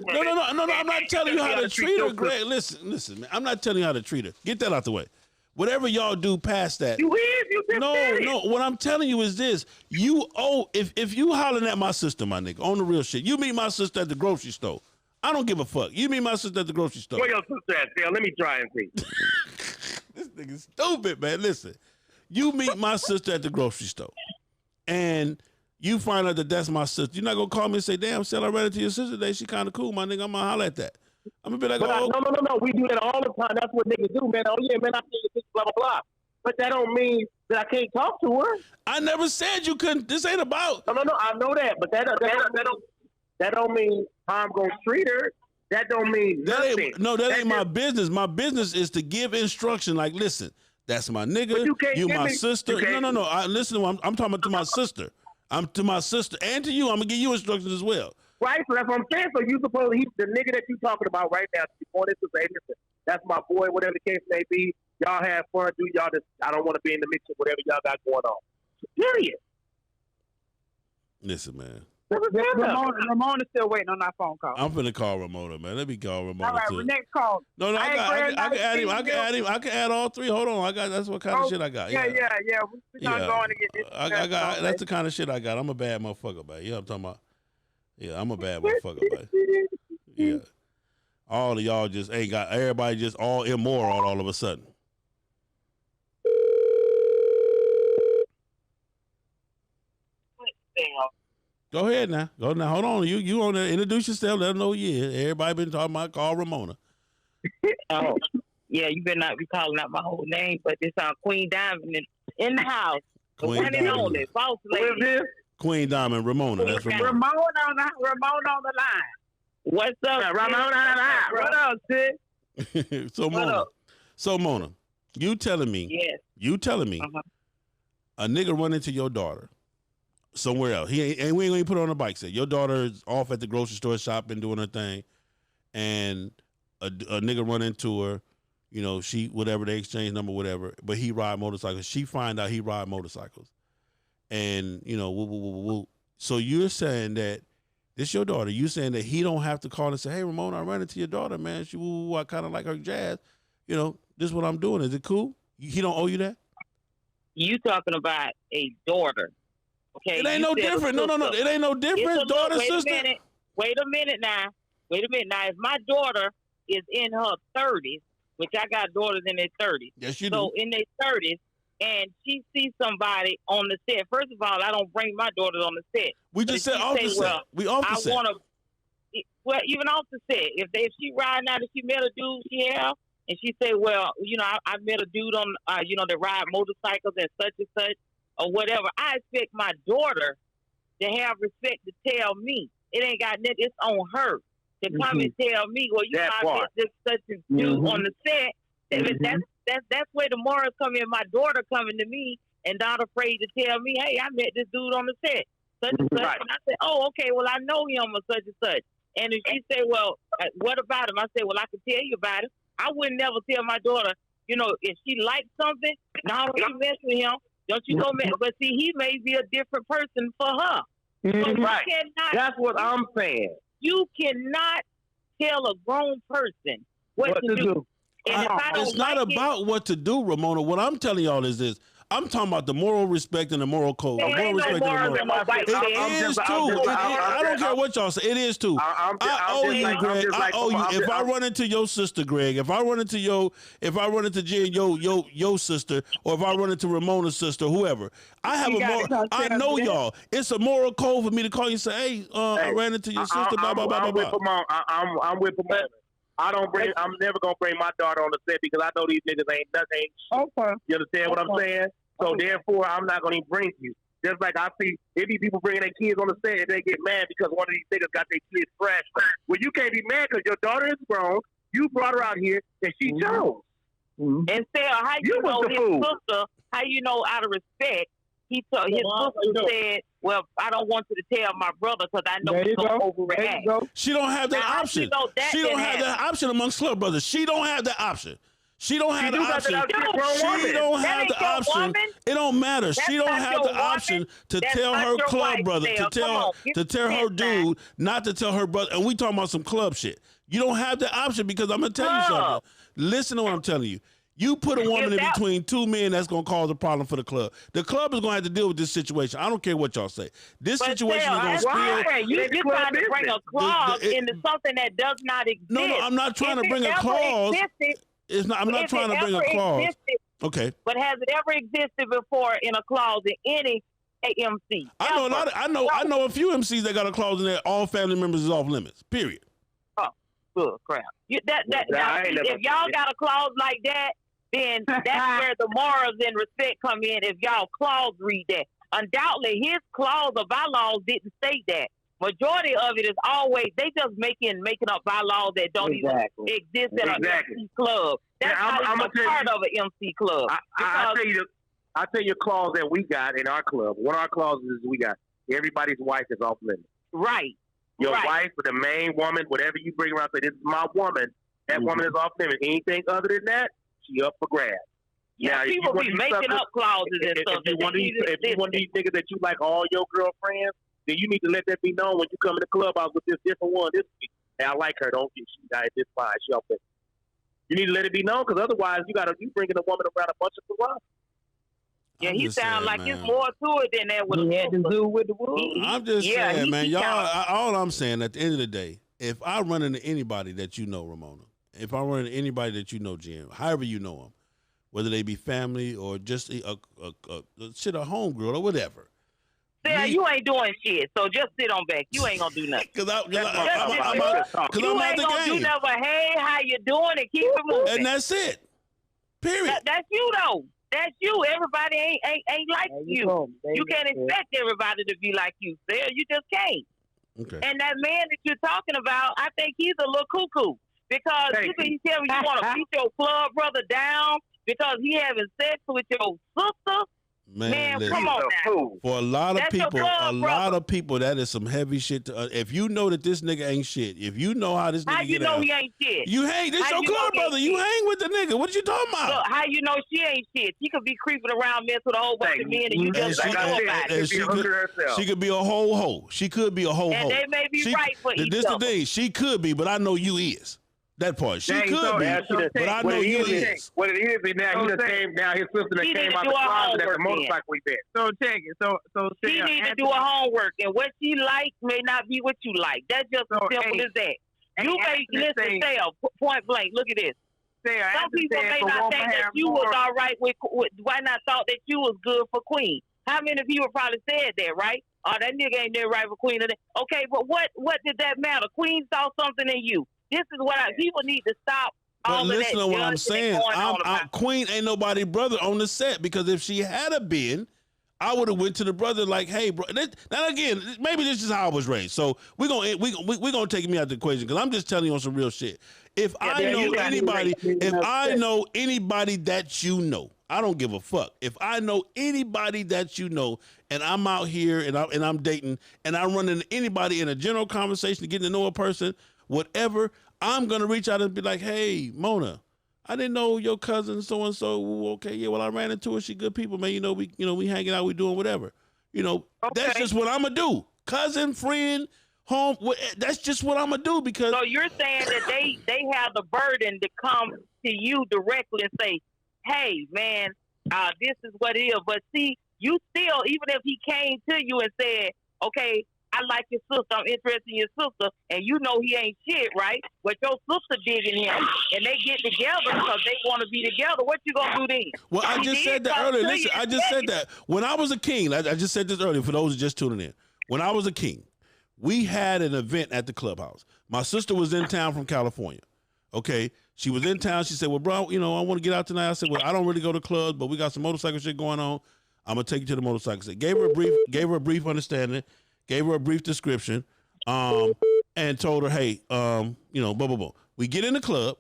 No. I'm not telling you how to treat her, Greg. Listen, man. I'm not telling you how to treat her. Get that out the way. Whatever y'all do past that. You just No. What I'm telling you is this: you owe. If you hollering at my sister, my nigga, on the real shit. You meet my sister at the grocery store. I don't give a fuck. You meet my sister at the grocery store. Where your sister at, Phil? Let me try and see. This nigga's stupid, man. Listen, you meet my sister at the grocery store, and you find out that that's my sister. You're not gonna call me and say, "Damn, Sal, I ran into your sister today. She kind of cool, my nigga." I'm gonna holler at that. I'm gonna be like, "Oh, no. We do that all the time. That's what niggas do, man. Oh yeah, man. I see your sister, blah blah blah." But that don't mean that I can't talk to her. I never said you couldn't. This ain't about. No. I know that, but that don't mean how I'm gonna treat her. That don't mean nothing. That ain't my business. My business is to give instruction. Like, listen, that's my nigga. You my sister. No. Listen, I'm talking to my sister. I'm to my sister and to you. I'm gonna give you instructions as well. Right, so that's what I'm saying. So you suppose the nigga that you talking about right now, you wanted to say, listen, that's my boy, whatever the case may be. Y'all have fun, do y'all just? I don't want to be in the mix of whatever y'all got going on. Period. Listen, man. Ramona's still waiting on our phone call. I'm finna call Ramona, man. Let me call Ramona. All right, too. Next call. No, I can add him. I can add all three. Hold on, that's what kind of shit I got. Yeah. We're not going to get this. I got. That's the kind of shit I got. I'm a bad motherfucker, man. You know what I'm talking about? Yeah, I'm a bad motherfucker, man. Yeah. All of y'all just ain't got. Everybody just all immoral all of a sudden. Go ahead now. Hold on. You on there. Introduce yourself. Let them know who you is. Everybody been talking about. Call Ramona. Oh, yeah. You better not be calling out my whole name, but this Queen Diamond in the house. Queen the one and only boss lady. Queen Diamond, Ramona. That's Ramona. Ramona on the line. What's up, Ramona? What up, sis? So Mona, you telling me? Yes. You telling me? A nigga run into your daughter somewhere else. We ain't gonna put her on a bike set. Your daughter is off at the grocery store shopping, doing her thing, and a nigga run into her. You know, they exchange number, whatever. But he ride motorcycles. She find out he ride motorcycles, and you know, woo. So you're saying that this your daughter? You saying that he don't have to call and say, "Hey, Ramona, I ran into your daughter, man. She woo. I kind of like her jazz. You know, this is what I'm doing. Is it cool? He don't owe you that? You talking about a daughter? Okay, it ain't no different. No. It ain't no different. Daughter, sister. Wait a minute now. If my daughter is in her 30s, which I got daughters in their 30s. Yes, you do. So in their 30s, and she sees somebody on the set. First of all, I don't bring my daughters on the set. We just said off the set. We off the set. Well, even off the set. If she riding out and she met a dude she have, and she say, well, you know, I met a dude on, you know, that ride motorcycles and such, or whatever. I expect my daughter to have respect to tell me. It ain't got nothing. It's on her to come and tell me, well, you know, I met this such a dude on the set. That's where the morals come in. My daughter coming to me and not afraid to tell me, hey, I met this dude on the set. Such and such. And I say, oh, okay, well, I know him or such and such. And if she say, well, what about him? I say, well, I can tell you about him. I wouldn't never tell my daughter, you know, if she likes something, now don't you mess with him. Don't you go mess? But see, he may be a different person for her. So you Right. cannot. That's what I'm saying. You cannot tell a grown person what to do. And if I don't It's not like about what to do, Ramona. What I'm telling y'all is this. I'm talking about the moral respect and the moral code. There Moral ain't no respect and the morals moral. in my white man. It is too. I don't care what y'all say. It is too. I owe you, Greg. I owe you. If I run into your sister, Greg, if I run into Jen, your sister, or if I run into Ramona's sister, whoever, I have a moral. I know y'all. It's a moral code for me to call you and say, hey, I ran into your sister. Blah blah blah blah blah. I'm with Ramona. I'm never gonna bring my daughter on the set because I know these niggas ain't nothing. Okay. You understand what I'm saying? So therefore, I'm not gonna even bring you. Just like I see, any people bringing their kids on the set and they get mad because one of these niggas got their kids fresh. Well, you can't be mad because your daughter is grown. You brought her out here and she chose. And Sarah, how you know his sister? How you know out of respect? He told his sister said, "Well, I don't want you to tell my brother because I know he's gonna overreact." She don't have that option. She don't have that option amongst club brothers. She don't have that option. She don't have the option. She don't have the option. It don't matter. She don't have the option to tell her club brother, to tell her dude, not to tell her brother. And we talking about some club shit. You don't have the option because I'm gonna tell you something. Listen to what I'm telling you. You put a woman in between two men, that's gonna cause a problem for the club. The club is gonna have to deal with this situation. I don't care what y'all say. This situation is gonna spill. You're trying to bring a clause into something that does not exist. No, I'm not trying to bring a clause. It's not. I'm not trying to bring a clause. Okay. But has it ever existed before in a clause in any AMC? I know a lot. I know a few MCs that got a clause in there. All family members is off limits. Period. Oh, good crap. If y'all got a clause like that, then that's where the morals and respect come in. If y'all clause read that, undoubtedly his clause of bylaws didn't say that. Majority of it is always they just making up bylaws that don't even exist in an MC club. That's I'm a part of an MC club. I'll tell you a clause that we got in our club. One of our clauses is we got everybody's wife is off limits. Right. Your wife, the main woman, whatever you bring around, say this is my woman. That woman is off limits. Anything other than that, she up for grabs. Yeah, now, people be making up clauses and stuff. If you one of these niggas that you like all your girlfriends, then you need to let that be known when you come in the clubhouse with this different one this week. Hey, I like her. Don't get she died this fine. She up there. You need to let it be known because otherwise you bringing a woman around a bunch of corrupt. Yeah, he sounds like it's more to it than that. With the wolves. I'm just saying, man. Y'all, all I'm saying at the end of the day, if I run into anybody that you know, Ramona, if I run into anybody that you know, Jim, however you know them, whether they be family or just a homegirl or whatever. Yeah, you ain't doing shit, so just sit on back. You ain't gonna do nothing. I'm out the game. You ain't gonna do nothing. Hey, how you doing? And keep it moving. And that's it. Period. That's you though. That's you. Everybody ain't like you. You can't expect everybody to be like you, Sarah. You just can't. Okay. And that man that you're talking about, I think he's a little cuckoo because you tell me you want to beat your club brother down because he having sex with your sister. Man, come on now. For a lot of people, that is some heavy shit. If you know that this nigga ain't shit, if you know how this nigga how you know he ain't shit? You hang. This your club brother. You hang with the nigga. What you talking about? Look, how you know she ain't shit? She could be creeping around, mess with a whole bunch of men, and you just don't know about it. She could be a whole hoe. She could be a whole hoe. And they may be right for each other. This the thing. She could be, but I know you is. That part. She could be, but I know you is. What it is now, he just came down, his sister that came out the closet at the motorcycle event. So check it. So she need to do her homework, and what she like may not be what you like. That's just as simple as that. You may listen, Sarah, point blank. Look at this. Some people may not think that you was all right with. Why not thought that you was good for Queen? How many people probably said that, right? Oh, that nigga ain't there right for Queen. Okay, but what did that matter? Queen saw something in you. This is what people need to stop. But listen to what I'm saying. Queen ain't nobody brother on the set because if she had a been, I would have went to the brother like, hey, bro. Now again, maybe this is how I was raised. So we're gonna take me out the equation because I'm just telling you on some real shit. If I know anybody that you know, I don't give a fuck. If I know anybody that you know, and I'm out here and I'm dating, and I run into anybody in a general conversation, getting to know a person. Whatever, I'm gonna reach out and be like, "Hey, Mona, I didn't know your cousin so and so. Okay, yeah. Well, I ran into her. She good people, man. We hanging out. We doing whatever. That's just what I'm gonna do. Cousin, friend, home. That's just what I'm gonna do because. So you're saying that they have the burden to come to you directly and say, "Hey, man, this is what it is." But see, you still, even if he came to you and said, "Okay, I like your sister. I'm interested in your sister," and you know he ain't shit, right? But your sister digging him, and they get together because they want to be together. What you gonna do then? Well, I just said that earlier. Listen, I just said that when I was a king. I just said this earlier for those who just tuning in. When I was a king, we had an event at the clubhouse. My sister was in town from California. Okay, she was in town. She said, "Well, bro, I want to get out tonight." I said, "Well, I don't really go to clubs, but we got some motorcycle shit going on. I'm gonna take you to the motorcycle." So gave her a brief understanding. Gave her a brief description, and told her, hey, blah, blah, blah. We get in the club.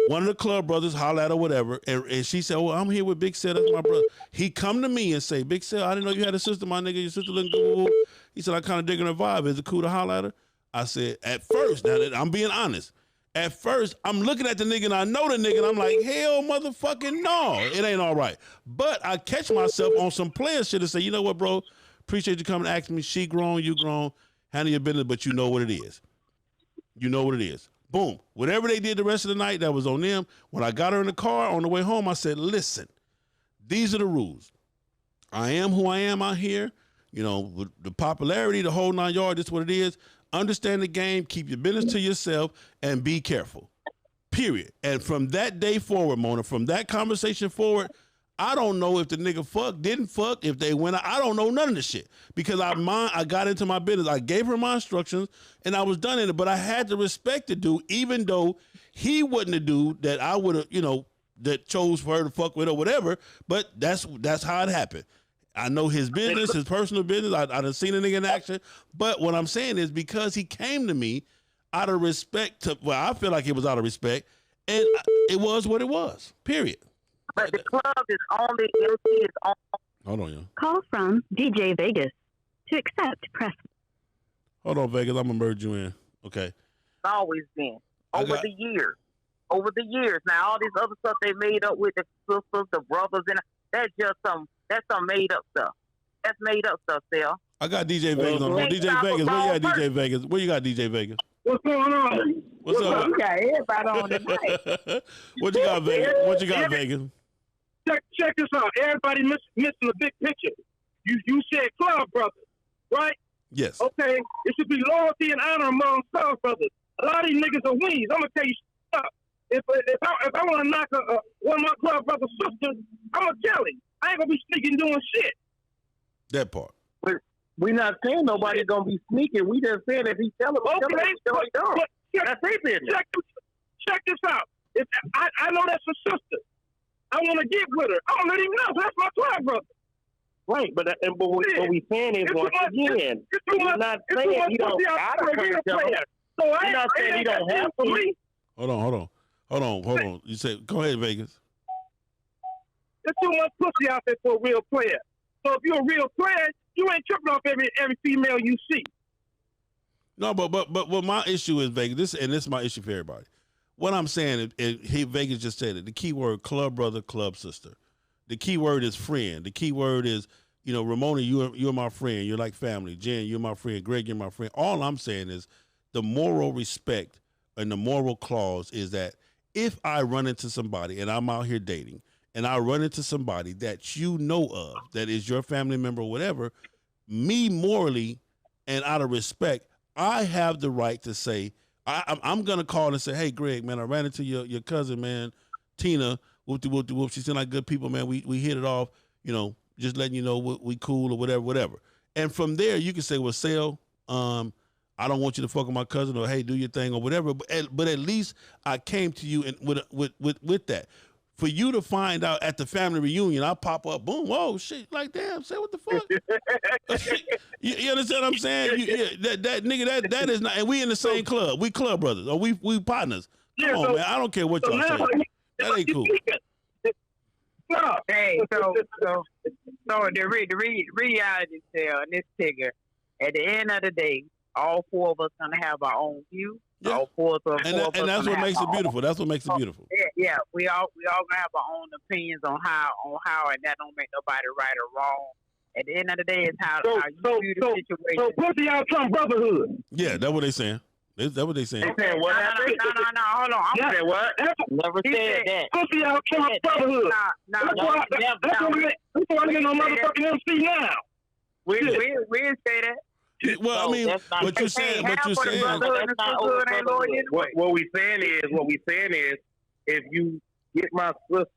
One of the club brothers holler at her, whatever, and she said, "Well, I'm here with Big Sel. That's my brother." He come to me and say, "Big Sel, I didn't know you had a sister, my nigga. Your sister looking good." He said, "I kind of digging her vibe. Is it cool to holler at her?" I said, at first, now I'm being honest. At first, I'm looking at the nigga and I know the nigga and I'm like, hell motherfucking no, it ain't all right. But I catch myself on some player shit and say, you know what, bro? Appreciate you coming and asking me. She grown, you grown. Handle your business, but you know what it is. You know what it is. Boom. Whatever they did the rest of the night, that was on them. When I got her in the car on the way home, I said, listen, these are the rules. I am who I am out here. With the popularity, the whole 9 yards, this is what it is. Understand the game, keep your business to yourself, and be careful. Period. And from that day forward, Mona, from that conversation forward, I don't know if the nigga didn't fuck, if they went out. I don't know none of the shit because I got into my business. I gave her my instructions and I was done in it, but I had to respect the dude, even though he wasn't the dude that I would have, that chose for her to fuck with or whatever. But that's how it happened. I know his business, his personal business. I done seen a nigga in action. But what I'm saying is because he came to me out of respect I feel like it was out of respect, and it was what it was. Period. But the club is only MC is on. Hold on, yo. Call from DJ Vegas. To accept, press. Hold on, Vegas. I'm gonna merge you in. Okay. It's always been over the years. Over the years. Now all this other stuff they made up with the sisters, the brothers, and that's some made up stuff. That's made up stuff, Sel. I got DJ Vegas on. DJ Vegas, where you at, DJ Vegas? Where you got, DJ Vegas? What's going on? What's up? You got everybody on tonight. What you got, Vegas? What you got, Vegas? Check this out. Everybody missing the big picture. You said club brothers, right? Yes. Okay. It should be loyalty and honor among club brothers. A lot of these niggas are weeds. I'm gonna tell you something. If I want to knock one of my club brothers' sisters, I'm gonna tell him. I ain't gonna be sneaking doing shit. That part. We're not saying nobody's gonna be sneaking. We just saying if he tell him, okay, that's his business. Check this out. I know that's a sister. I want to get with her. I'm gonna let him know. That's my club brother. Right, but what we saying is once again, we're not saying you don't gotta hurt yourself. So I'm not saying you don't have to. Hold on. You said, go ahead, Vegas. There's too much pussy out there for a real player. So if you're a real player, you ain't tripping off every female you see. No, but what my issue is, Vegas, this is my issue for everybody. What I'm saying is, Vegas just said it. The key word, club brother, club sister. The key word is friend. The key word is, Ramona, you're my friend. You're like family. Jen, you're my friend. Greg, you're my friend. All I'm saying is the moral respect and the moral clause is that if I run into somebody and I'm out here dating and I run into somebody that you know of, that is your family member or whatever, me morally and out of respect, I have the right to say, I'm going to call and say, hey, Greg, man, I ran into your cousin, man, Tina, whoop-de-whoop-de-whoop. She seemed like good people, man. We hit it off, just letting you know we cool or whatever. And from there, you can say, well, Sel, I don't want you to fuck with my cousin or, hey, do your thing or whatever. But at least I came to you and with that. For you to find out at the family reunion, I pop up, boom, whoa, shit, like, damn, say what the fuck? you understand what I'm saying? That nigga, that is not, and we in the same club. We club brothers, or we partners. Come on, man, I don't care what y'all say. That ain't cool. Hey, so the reality Sel and this figure, at the end of the day, all four of us gonna have our own view. Yeah. All four of us. And that's what makes it beautiful. That's what makes it beautiful. yeah, we all gonna have our own opinions on how, and that don't make nobody right or wrong. At the end of the day, it's how you view the situation. So pussy out some brotherhood. Yeah, that's what they saying. That's what they saying. They saying what? No, hold on. I'm saying what? Never said that. Pussy out some brotherhood. That's why I'm getting on motherfucking MC now. We didn't say that. Well, I mean, but you saying, what we saying is, if you get my sister,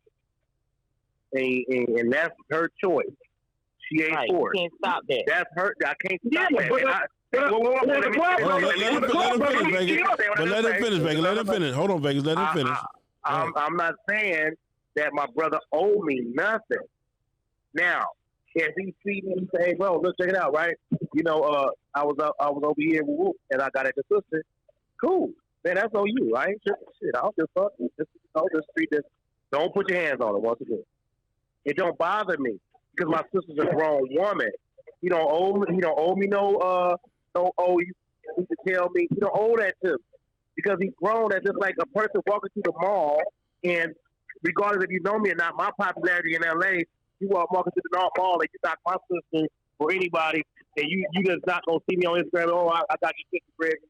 and that's her choice, she ain't for it. You can't stop that. That's her. I can't stop that. Let him finish, Vegas. Let him finish. Hold on, Vegas. Let him finish. I'm not saying that my brother owe me nothing. Now, if he see me and say, bro, let's check it out, right? You know, I was over here and I got at the sister. Cool. Man, that's on you. I ain't tripping shit. I'll just fuck you. Just treat this. Don't put your hands on it once again. It don't bother me because my sister's a grown woman. He don't owe me no you need to tell me. You don't owe that to me because he's grown. That's just like a person walking through the mall, and regardless if you know me or not, my popularity in LA, you walking through the mall and you talk my sister or anybody, and you just not gonna see me on Instagram. Oh, I got your sister, Greg.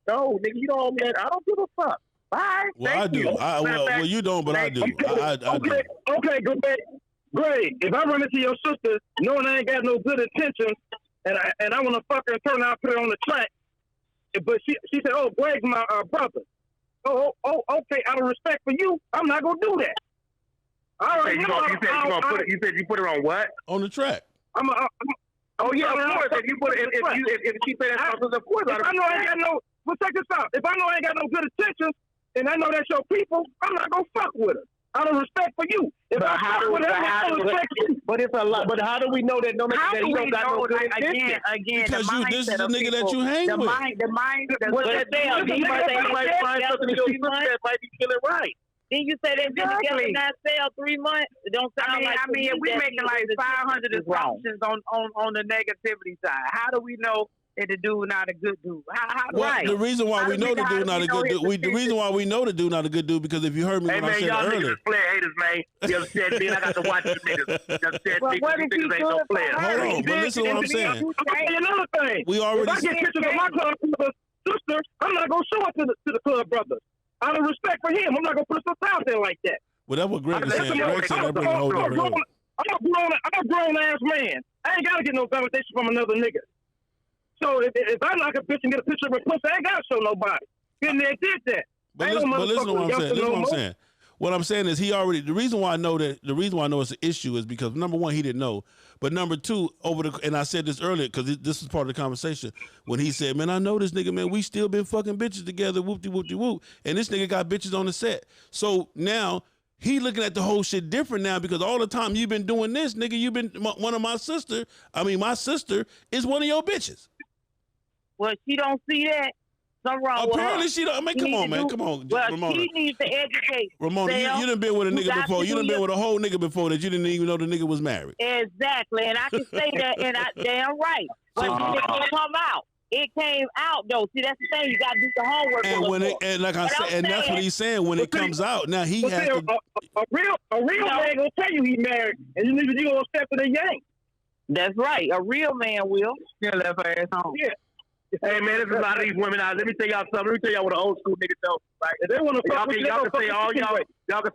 No, nigga, you don't owe me that. I don't give a fuck. Bye. Well, I do. Well, you don't, but I do. I do. Okay, Greg, if I run into your sister knowing I ain't got no good intentions and I want to fuck her and turn out put her on the track, but she said, oh, Greg's my brother. Oh, okay, out of respect for you, I'm not going to do that. All right, you said you put her on what? On the track. Oh, yeah, of course. If she said that, of course. If I know I ain't got no, well, check this out. If I know I ain't got no good intentions and I know that's your people, I'm not going to fuck with her. Out of respect for you. But how do we know that he don't got no good intentions? Again, because this is the nigga that you hang with. Might be feeling right. Then you say they've been together not sell 3 months. It don't sound like. I mean, if we making like 500 assumptions on the negativity side, how do we know that the dude not a good dude? The reason why we know the dude not a good dude. The reason why we know the dude not a good dude because if you heard me when I said y'all earlier, niggas player haters, man. You understand me? I got to watch you niggas. Niggas ain't no players. Hold on, but listen to what I'm saying. Another thing. We already. If I get pictures of my club sister, I'm not gonna show it to the club brothers. Out of respect for him, I'm not gonna put stuff out there like that. Well, that's what Greg is saying. Greg said that brings a whole different level. I'm a grown ass man. I ain't gotta get no validation from another nigga. So if I knock a bitch and get a picture of her pussy, I ain't gotta show nobody. Been there, did that. But listen to what I'm saying. Listen to what I'm saying. What I'm saying is the reason why I know it's an issue is because number one, he didn't know. But number two, and I said this earlier because this is part of the conversation when he said, man, I know this nigga, man, we still been fucking bitches together, whoop-de-whoop-de-whoop. And this nigga got bitches on the set. So now he looking at the whole shit different now because all the time you've been doing this, nigga, you've been one of my sister is one of your bitches. Well, she don't see that. Something wrong Apparently with her. she don't. I mean, come on, man. Come on, well, Ramona. She needs to educate. Ramona, you done been with a nigga before. You done been with a whole nigga before that you didn't even know the nigga was married. Exactly, and I can say that, and damn right. But it didn't come out. It came out though. See, that's the thing. You got to do the homework. And like I said, and that's what he's saying. When it comes out, now he has to. A real man gonna tell you he married, and you gonna step to the yank. That's right. A real man will. Yeah, left her ass home. Yeah. Hey man, there's a lot of these women out. Let me tell y'all something. Let me tell y'all what an old school nigga know. Like, if they want to fuck, y'all can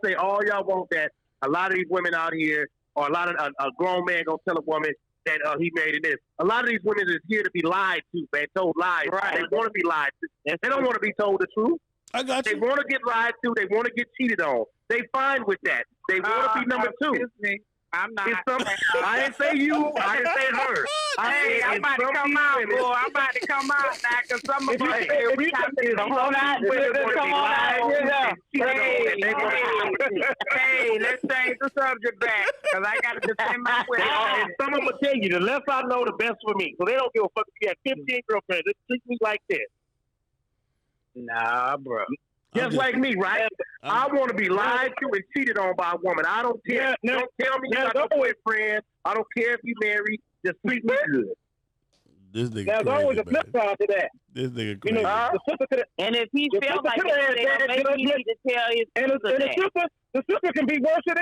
say all y'all want that. A lot of these women out here, or a grown man gonna tell a woman that he married in this. A lot of these women is here to be lied to, man. Told lies. Right. They want to be lied to. They don't want to be told the truth. I got you. They want to get lied to. They want to get cheated on. They fine with that. They want to be number two. Excuse me. I'm not. I didn't say you. I didn't say her. Hey, I'm about to come out, boy. I'm about to come out now because some of us. Hey, let's change the subject back because I got to defend my way. And some of them will tell you the less I know, the best for me. So they don't give a fuck if you have 15 girlfriends. Just treat me like this. Nah, bro. Just like me, right? I want to be lied to and cheated on by a woman. I don't care. Don't tell me you got no boyfriend. I don't care if you married. Just treat me good. This nigga There's crazy, always a man. flip side to that. This nigga You crazy. know, the sister could And if he The felt sister like could have it, had then bad maybe he judgment. need to tell his and sister that. the sister can be worse than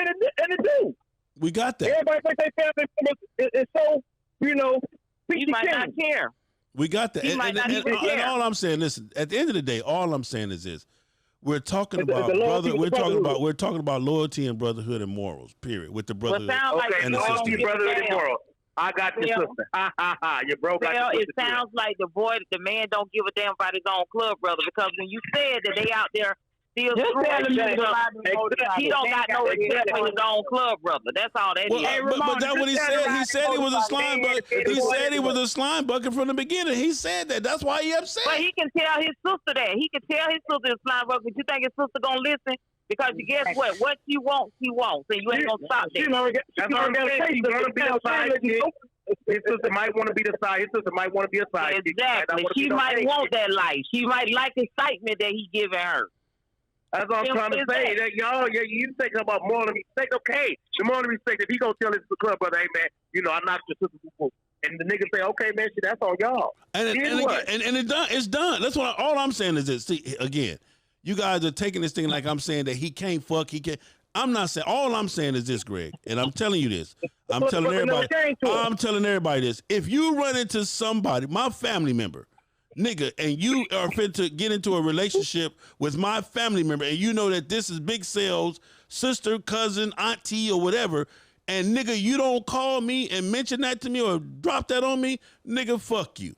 the dude. We got that. Everybody thinks they family members is so, you know, He peachy might not keen. care. We got that. He And, might and, not and, even and care. all I'm saying, listen, at the end of the day, all I'm saying is this. We're talking It's the about loyalty brother. with the brotherhood. We're talking about loyalty and brotherhood and morals. Period. With the But brotherhood. sound like Okay, And the all sister. you brother in the Damn. world. I got your Well- sister. Ha ha ha. Your bro got Well, your it sister. too. sounds like the man don't give a damn about his own club brother, because when you said that they out there still Just screwing tell him each that. other, he don't got no respect for his own club brother. That's all that is. Well, but that's what he said. He said he was a slime bucket. He said he was a slime bucket from the beginning. He said that. That's why he upset. But he can tell his sister that. He can tell his sister is slime bucket. But you think his sister gonna listen? Because you guess what? What she wants, and you ain't gonna stop She that. know, that's what I'm saying. She's gonna be a side chick. His sister might want to be the side. His sister might want to be a side chick. Exactly. She might want that life. She might like the excitement that he giving her. That's what I'm trying to say. That y'all, you think about moral respect. Okay, the moral respect. If he gonna tell his club brother, hey man, you know I knocked your sister before, and the nigga say, okay man, shit, that's on y'all. And it's done. It's done. That's what. All I'm saying is this. See, again, you guys are taking this thing like I'm saying that he can't fuck. He can't. I'm not saying. All I'm saying is this, Greg, and I'm telling you this. I'm telling everybody. I'm telling everybody this. If you run into somebody, my family member, nigga, and you are fit to get into a relationship with my family member, and you know that this is Big Cell's sister, cousin, auntie, or whatever, and nigga, you don't call me and mention that to me or drop that on me, nigga, fuck you.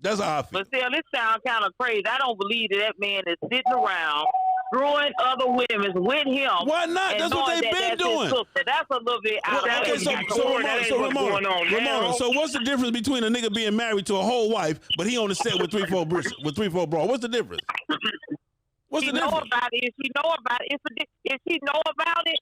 That's how I feel. But still, this sounds kind of crazy. I don't believe that man is sitting around screwing other women with him. Why not? That's what they've been doing. That's a little bit out Well, okay, Ramona, so what's the difference between a nigga being married to a whole wife, but he on the set with 3-4 bra? What's the difference? What's the difference? If she know about it, if she know about it,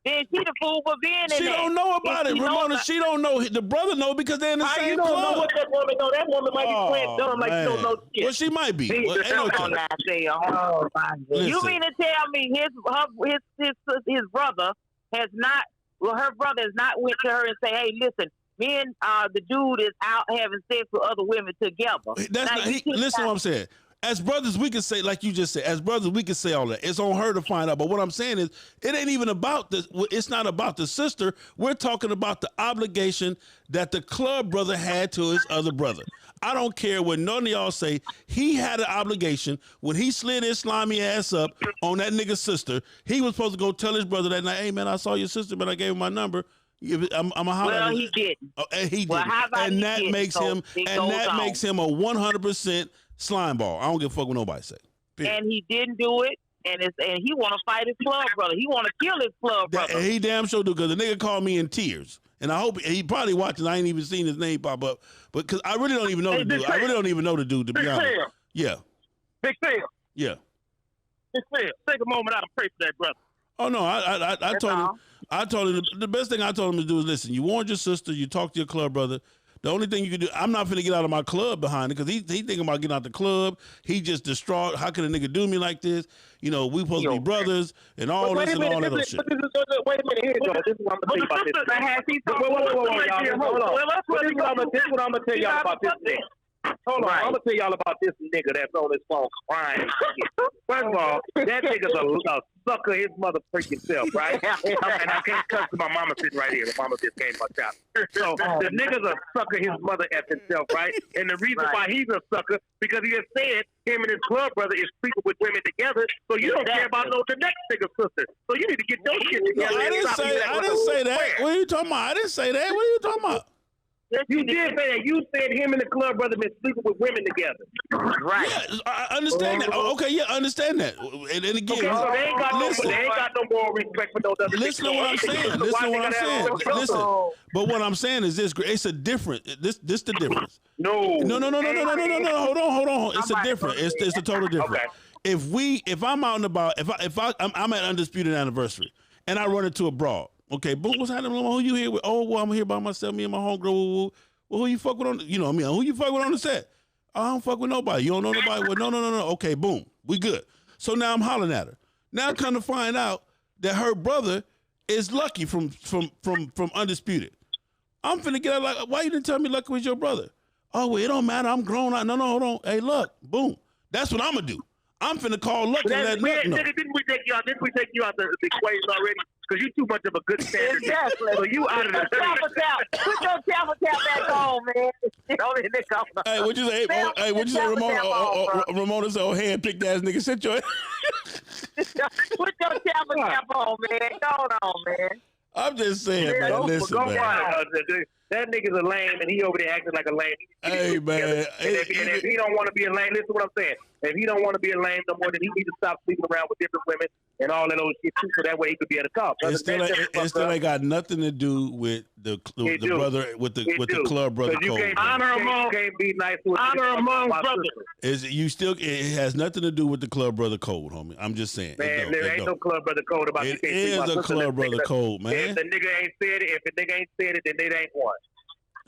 then she the fool for being in She there. don't know about it, Ramona. She don't know. The brother know because they're in the How same you don't know club. what that woman know? That woman might be playing dumb like she don't know shit. Well, she might be. Well, ain't no telling. Oh my God! You Listen. mean to tell me his brother has not? Well, her brother has not went to her and say, "Hey, listen, me and the dude is out having sex with other women together." That's Now, not, you can't listen to what I'm saying. As brothers, we can say, like you just said, as brothers, we can say all that. It's on her to find out. But what I'm saying is, it ain't even about this. It's not about the sister. We're talking about the obligation that the club brother had to his other brother. I don't care what none of y'all say. He had an obligation when he slid his slimy ass up on that nigga's sister. He was supposed to go tell his brother that night, hey, man, I saw your sister, but I gave him my number. I'm a holler. Well, he didn't. Oh, and he Well, didn't. how about And he that didn't? makes So him it and goes that on. makes him a 100% slime ball. I don't give a fuck what nobody say. Period. And he didn't do it, and he want to fight his club brother. He want to kill his club brother. And he damn sure do, because the nigga called me in tears. And I hope he probably watching. I ain't even seen his name pop up, but because I really don't even know the dude. I really don't even know the dude, to be honest. Yeah, Big Phil. yeah. Big Phil. Take a moment out and pray for that brother. Oh no, I told him. all. I told him the best thing I told him to do is listen. You warned your sister. You talked to your club brother. The only thing you can do, I'm not finna get out of my club behind it, because he thinking about getting out the club. He just distraught. How can a nigga do me like this? You know, we supposed to be brothers and all this and all that other shit. Wait a minute, here, Joe. This is what I'm gonna tell you about this. Wait, this is what I'm gonna tell y'all about this thing. Hold on, I'm gonna tell y'all about this nigga that's on his phone crying. First of all, that nigga's a sucker his mother freaking self, right? And I can't cuss because my mama sitting right here. My mama just came my child. So the nigga's a sucker his mother at himself, right? And the reason why he's a sucker, because he just said him and his club brother is sleeping with women together. So you don't care about the next nigga's sister. So you need to get your shit No, together. I didn't say that. What are you talking about? I didn't say that. What are you talking about? You did say that. You said him and the club brother been sleeping with women together. Right. Yeah, I understand that. Okay, yeah, I understand that. And again, Okay, so they ain't got listen. no moral respect for no other Listen to what I'm saying. Listen to what I'm saying. Listen. But what I'm saying is this: it's a different. This the difference. No. No. Hold on. It's a different. It's a total difference. Okay. If I'm out and about, I'm at Undisputed Anniversary, and I run into a broad. Okay, boom, what's happening? Who you here with? Oh, well, I'm here by myself, me and my homegirl. Well, who you fuck with on? You know what I mean? Who you fuck with on the set? I don't fuck with nobody. You don't know nobody? Well, no. Okay, boom, we good. So now I'm hollering at her. Now I come to find out that her brother is Lucky from Undisputed. I'm finna get out like, why you didn't tell me Lucky was your brother? Oh, well, it don't matter. I'm grown. No, hold on. Hey, look, boom. That's what I'm gonna do. I'm finna call Luck and let Luck know. Nigga, didn't we take you out the equation already? Because you too much of a good standard. Exactly. So you out of the Put your tap back on, man. Hey, what you say? Hey, what you say, Ramona? Ramona said, "Oh, hand picked ass nigga, sit your." Put your tap on, man. Go on, man. I'm just saying, man. Listen, man. That nigga's a lame, and he over there acting like a lame. Hey, man. And if he don't want to be a lame, listen to what I'm saying. If he don't want to be a lame no more, then he needs to stop sleeping around with different women and all that old shit too, so that way he could be at a cop. It still ain't got nothing to do with the brother with the club brother code. You can't be nice to honor among brothers. It has nothing to do with the club brother code, homie. I'm just saying. Man, there ain't no club brother code about it. It is a club brother code, man. If the nigga ain't said it, then it ain't one.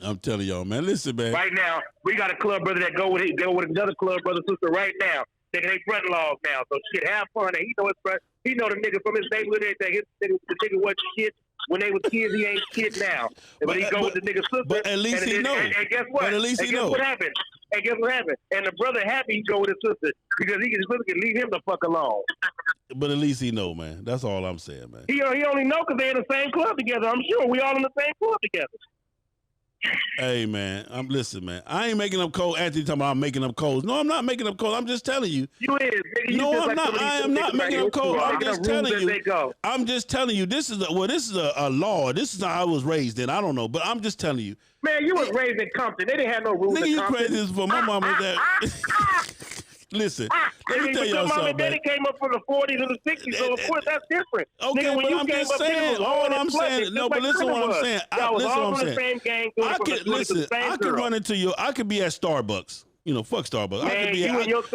I'm telling y'all, man. Listen, man. Right now, we got a club brother that go with another club brother sister right now. They brother-in-laws now. So shit, have fun. And he know the nigga from his neighborhood and everything. The nigga wasn't shit when they was kids. He ain't shit now. But he go with the nigga's sister. But at least he know. And guess what? But at least he know. What happened? And guess what happened? And the brother happy he go with his sister because his sister can leave him the fuck alone. But at least he know, man. That's all I'm saying, man. He only know because they in the same club together. I'm sure we all in the same club together. Hey, man, listen, man. I ain't making up codes. Anthony talking about I'm making up codes. No, I'm not making up codes. I'm just telling you. You is. Nigga, no, I'm not. I am not making up codes. I'm just telling you. I'm just telling you. This is a law. This is how I was raised in. I don't know, but I'm just telling you. Man, you was raised in Compton. They didn't have no rules. Nigga, in you Compton. crazy as for my mama that. Listen, let me tell y'all something, man. Daddy came up from the 40s and the 60s, so of course that's different. Okay, nigga, but I'm just saying. All I'm saying. No, but listen what I'm saying. Listen what I'm saying. I could run into you. I could be at Starbucks. You know, fuck Starbucks. Man,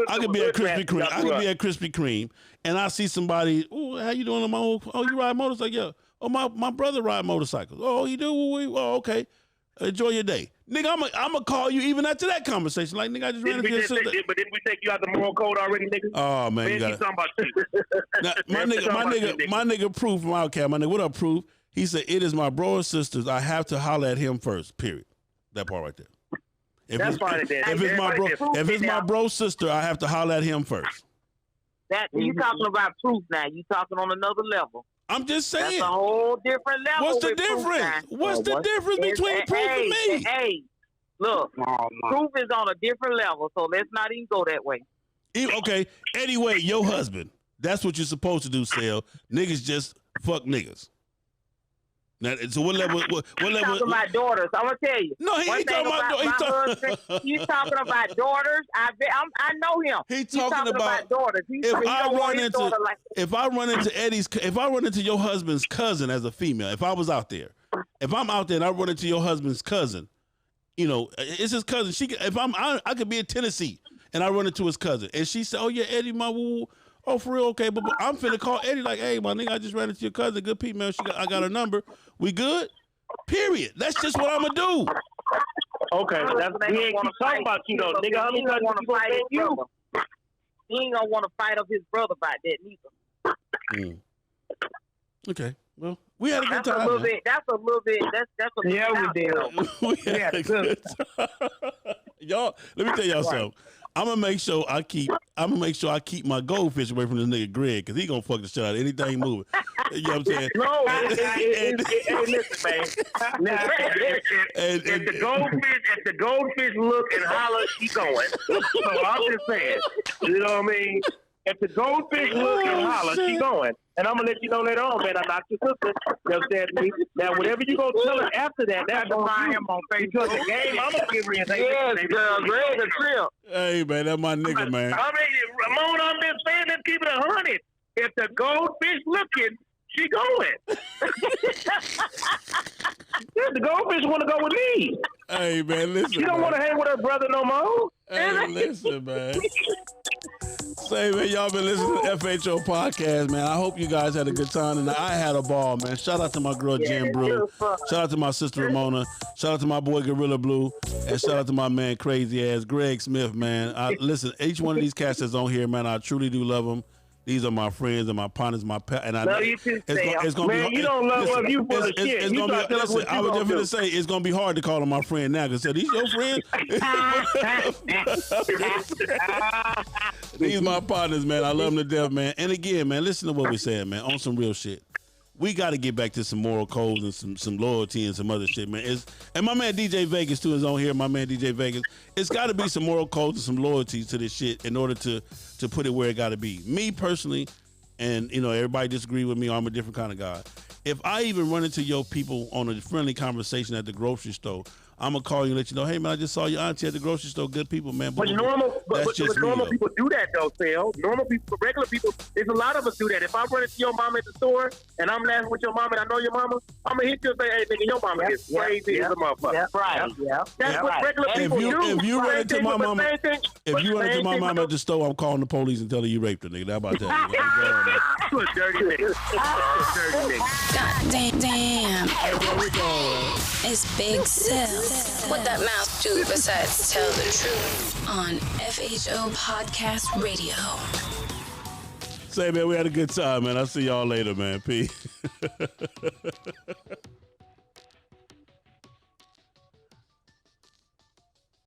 I could be at Krispy Kreme. I could be at Krispy Kreme, and I see somebody. Oh, how you doing on my old? Oh, you ride motorcycle? Yeah. Oh, my brother ride motorcycles. Oh, he do. Oh, okay. Enjoy your day. Nigga, I'm gonna call you even after that conversation. Like, nigga, I just ran into your sister. But didn't we take you out the moral code already, nigga? Oh, man, you got my nigga Proof from Outcast. My nigga, what up, Proof? He said, it is my bro and sisters. I have to holler at him first, period. That part right there. That's fine. If it's my bro sister, I have to holler at him first. That you talking about Proof now. You talking on another level. I'm just saying. That's a whole different level. What's the difference? What's the difference between Proof and me? Hey, look, Proof is on a different level, so let's not even go that way. Okay, anyway, your husband. That's what you're supposed to do, Sel. Niggas just fuck niggas. Now, so what level? What level? Talking about daughters. I'm gonna tell you. No, he ain't talking about daughters. He's talking about daughters. I know him. He's talking about daughters. If I run into your husband's cousin as a female, if I was out there, if I'm out there and I run into your husband's cousin, you know, it's his cousin. I could be in Tennessee and I run into his cousin, and she said, "Oh yeah, Eddie, my woo." Oh, for real? Okay, but I'm finna call Eddie like, hey, my nigga, I just ran into your cousin. Good Pete, man. I got her number. We good? Period. That's just what I'm going to do. Okay. We ain't keep talking about you, though. Nigga, how many times you going to fight you? He ain't going to want to fight up his brother about that neither. Okay. Well, we had a good time. That's a little bit. Yeah, we did. We had a good time. Y'all, let me tell y'all something. I'm gonna make sure I keep my goldfish away from this nigga Greg, because he gonna fuck the shit out of anything moving. You know what I'm saying? No, listen, man. If the goldfish look and holler, he going. So I'm just saying, you know what I mean? If the goldfish look and holler, she going. And I'm going to let you know later on, man, I'm not your sister. You understand me? Now, whatever you going to tell her after that, that's going to find him on Facebook. Because the game, I'm going to give her his yes, girl, Greg a trip. Hey, man, that's my nigga, man. I mean, Ramon, I'm just saying, let's keep it 100. If the goldfish looking, she going. Yeah, the goldfish want to go with me. Hey, man, listen. She don't want to hang with her brother no more. Hey, listen, man. Say, man, y'all been listening to FHO podcast, man. I hope you guys had a good time, and I had a ball, man. Shout out to my girl, Jen Brew. Shout out to my sister, Ramona. Shout out to my boy, Gorilla Blue. And shout out to my man, crazy ass Greg Smith, man. Listen, each one of these cats that's on here, man, I truly do love them. These are my friends and my partners, and I Love you too, it's gonna man, be. You don't love us. You full of it's shit. You gonna try to be. tell us Listen, what you I was gonna just do. gonna say it's gonna be hard to call them my friend now because these your friends. These my partners, man. I love them to death, man. And again, man, listen to what we're saying, man. On some real shit. We got to get back to some moral codes and some loyalty and some other shit, man. And my man DJ Vegas too is on here. My man DJ Vegas. It's got to be some moral codes and some loyalty to this shit in order to put it where it got to be. Me personally, and everybody disagree with me. I'm a different kind of guy. If I even run into your people on a friendly conversation at the grocery store, I'm gonna call you and let you know, hey man, I just saw your auntie at the grocery store. Good people, man. But normal people do that though, Phil. Normal people, regular people. There's a lot of us do that. If I run into your mama at the store and I'm laughing with your mama and I know your mama, I'm gonna hit you and say, hey nigga, your mama is crazy as a motherfucker. That's right. Yeah. That's what regular people do. If you run into my mama, if you run into my mama at the the store, I'm calling the police and telling you raped her, nigga. How about that? you a dirty nigga. You a dirty nigga. God damn. There we go. It's Big Cell. What that mouth do besides tell the truth on FHO Podcast Radio. Say, man, we had a good time, man. I'll see y'all later, man. Peace.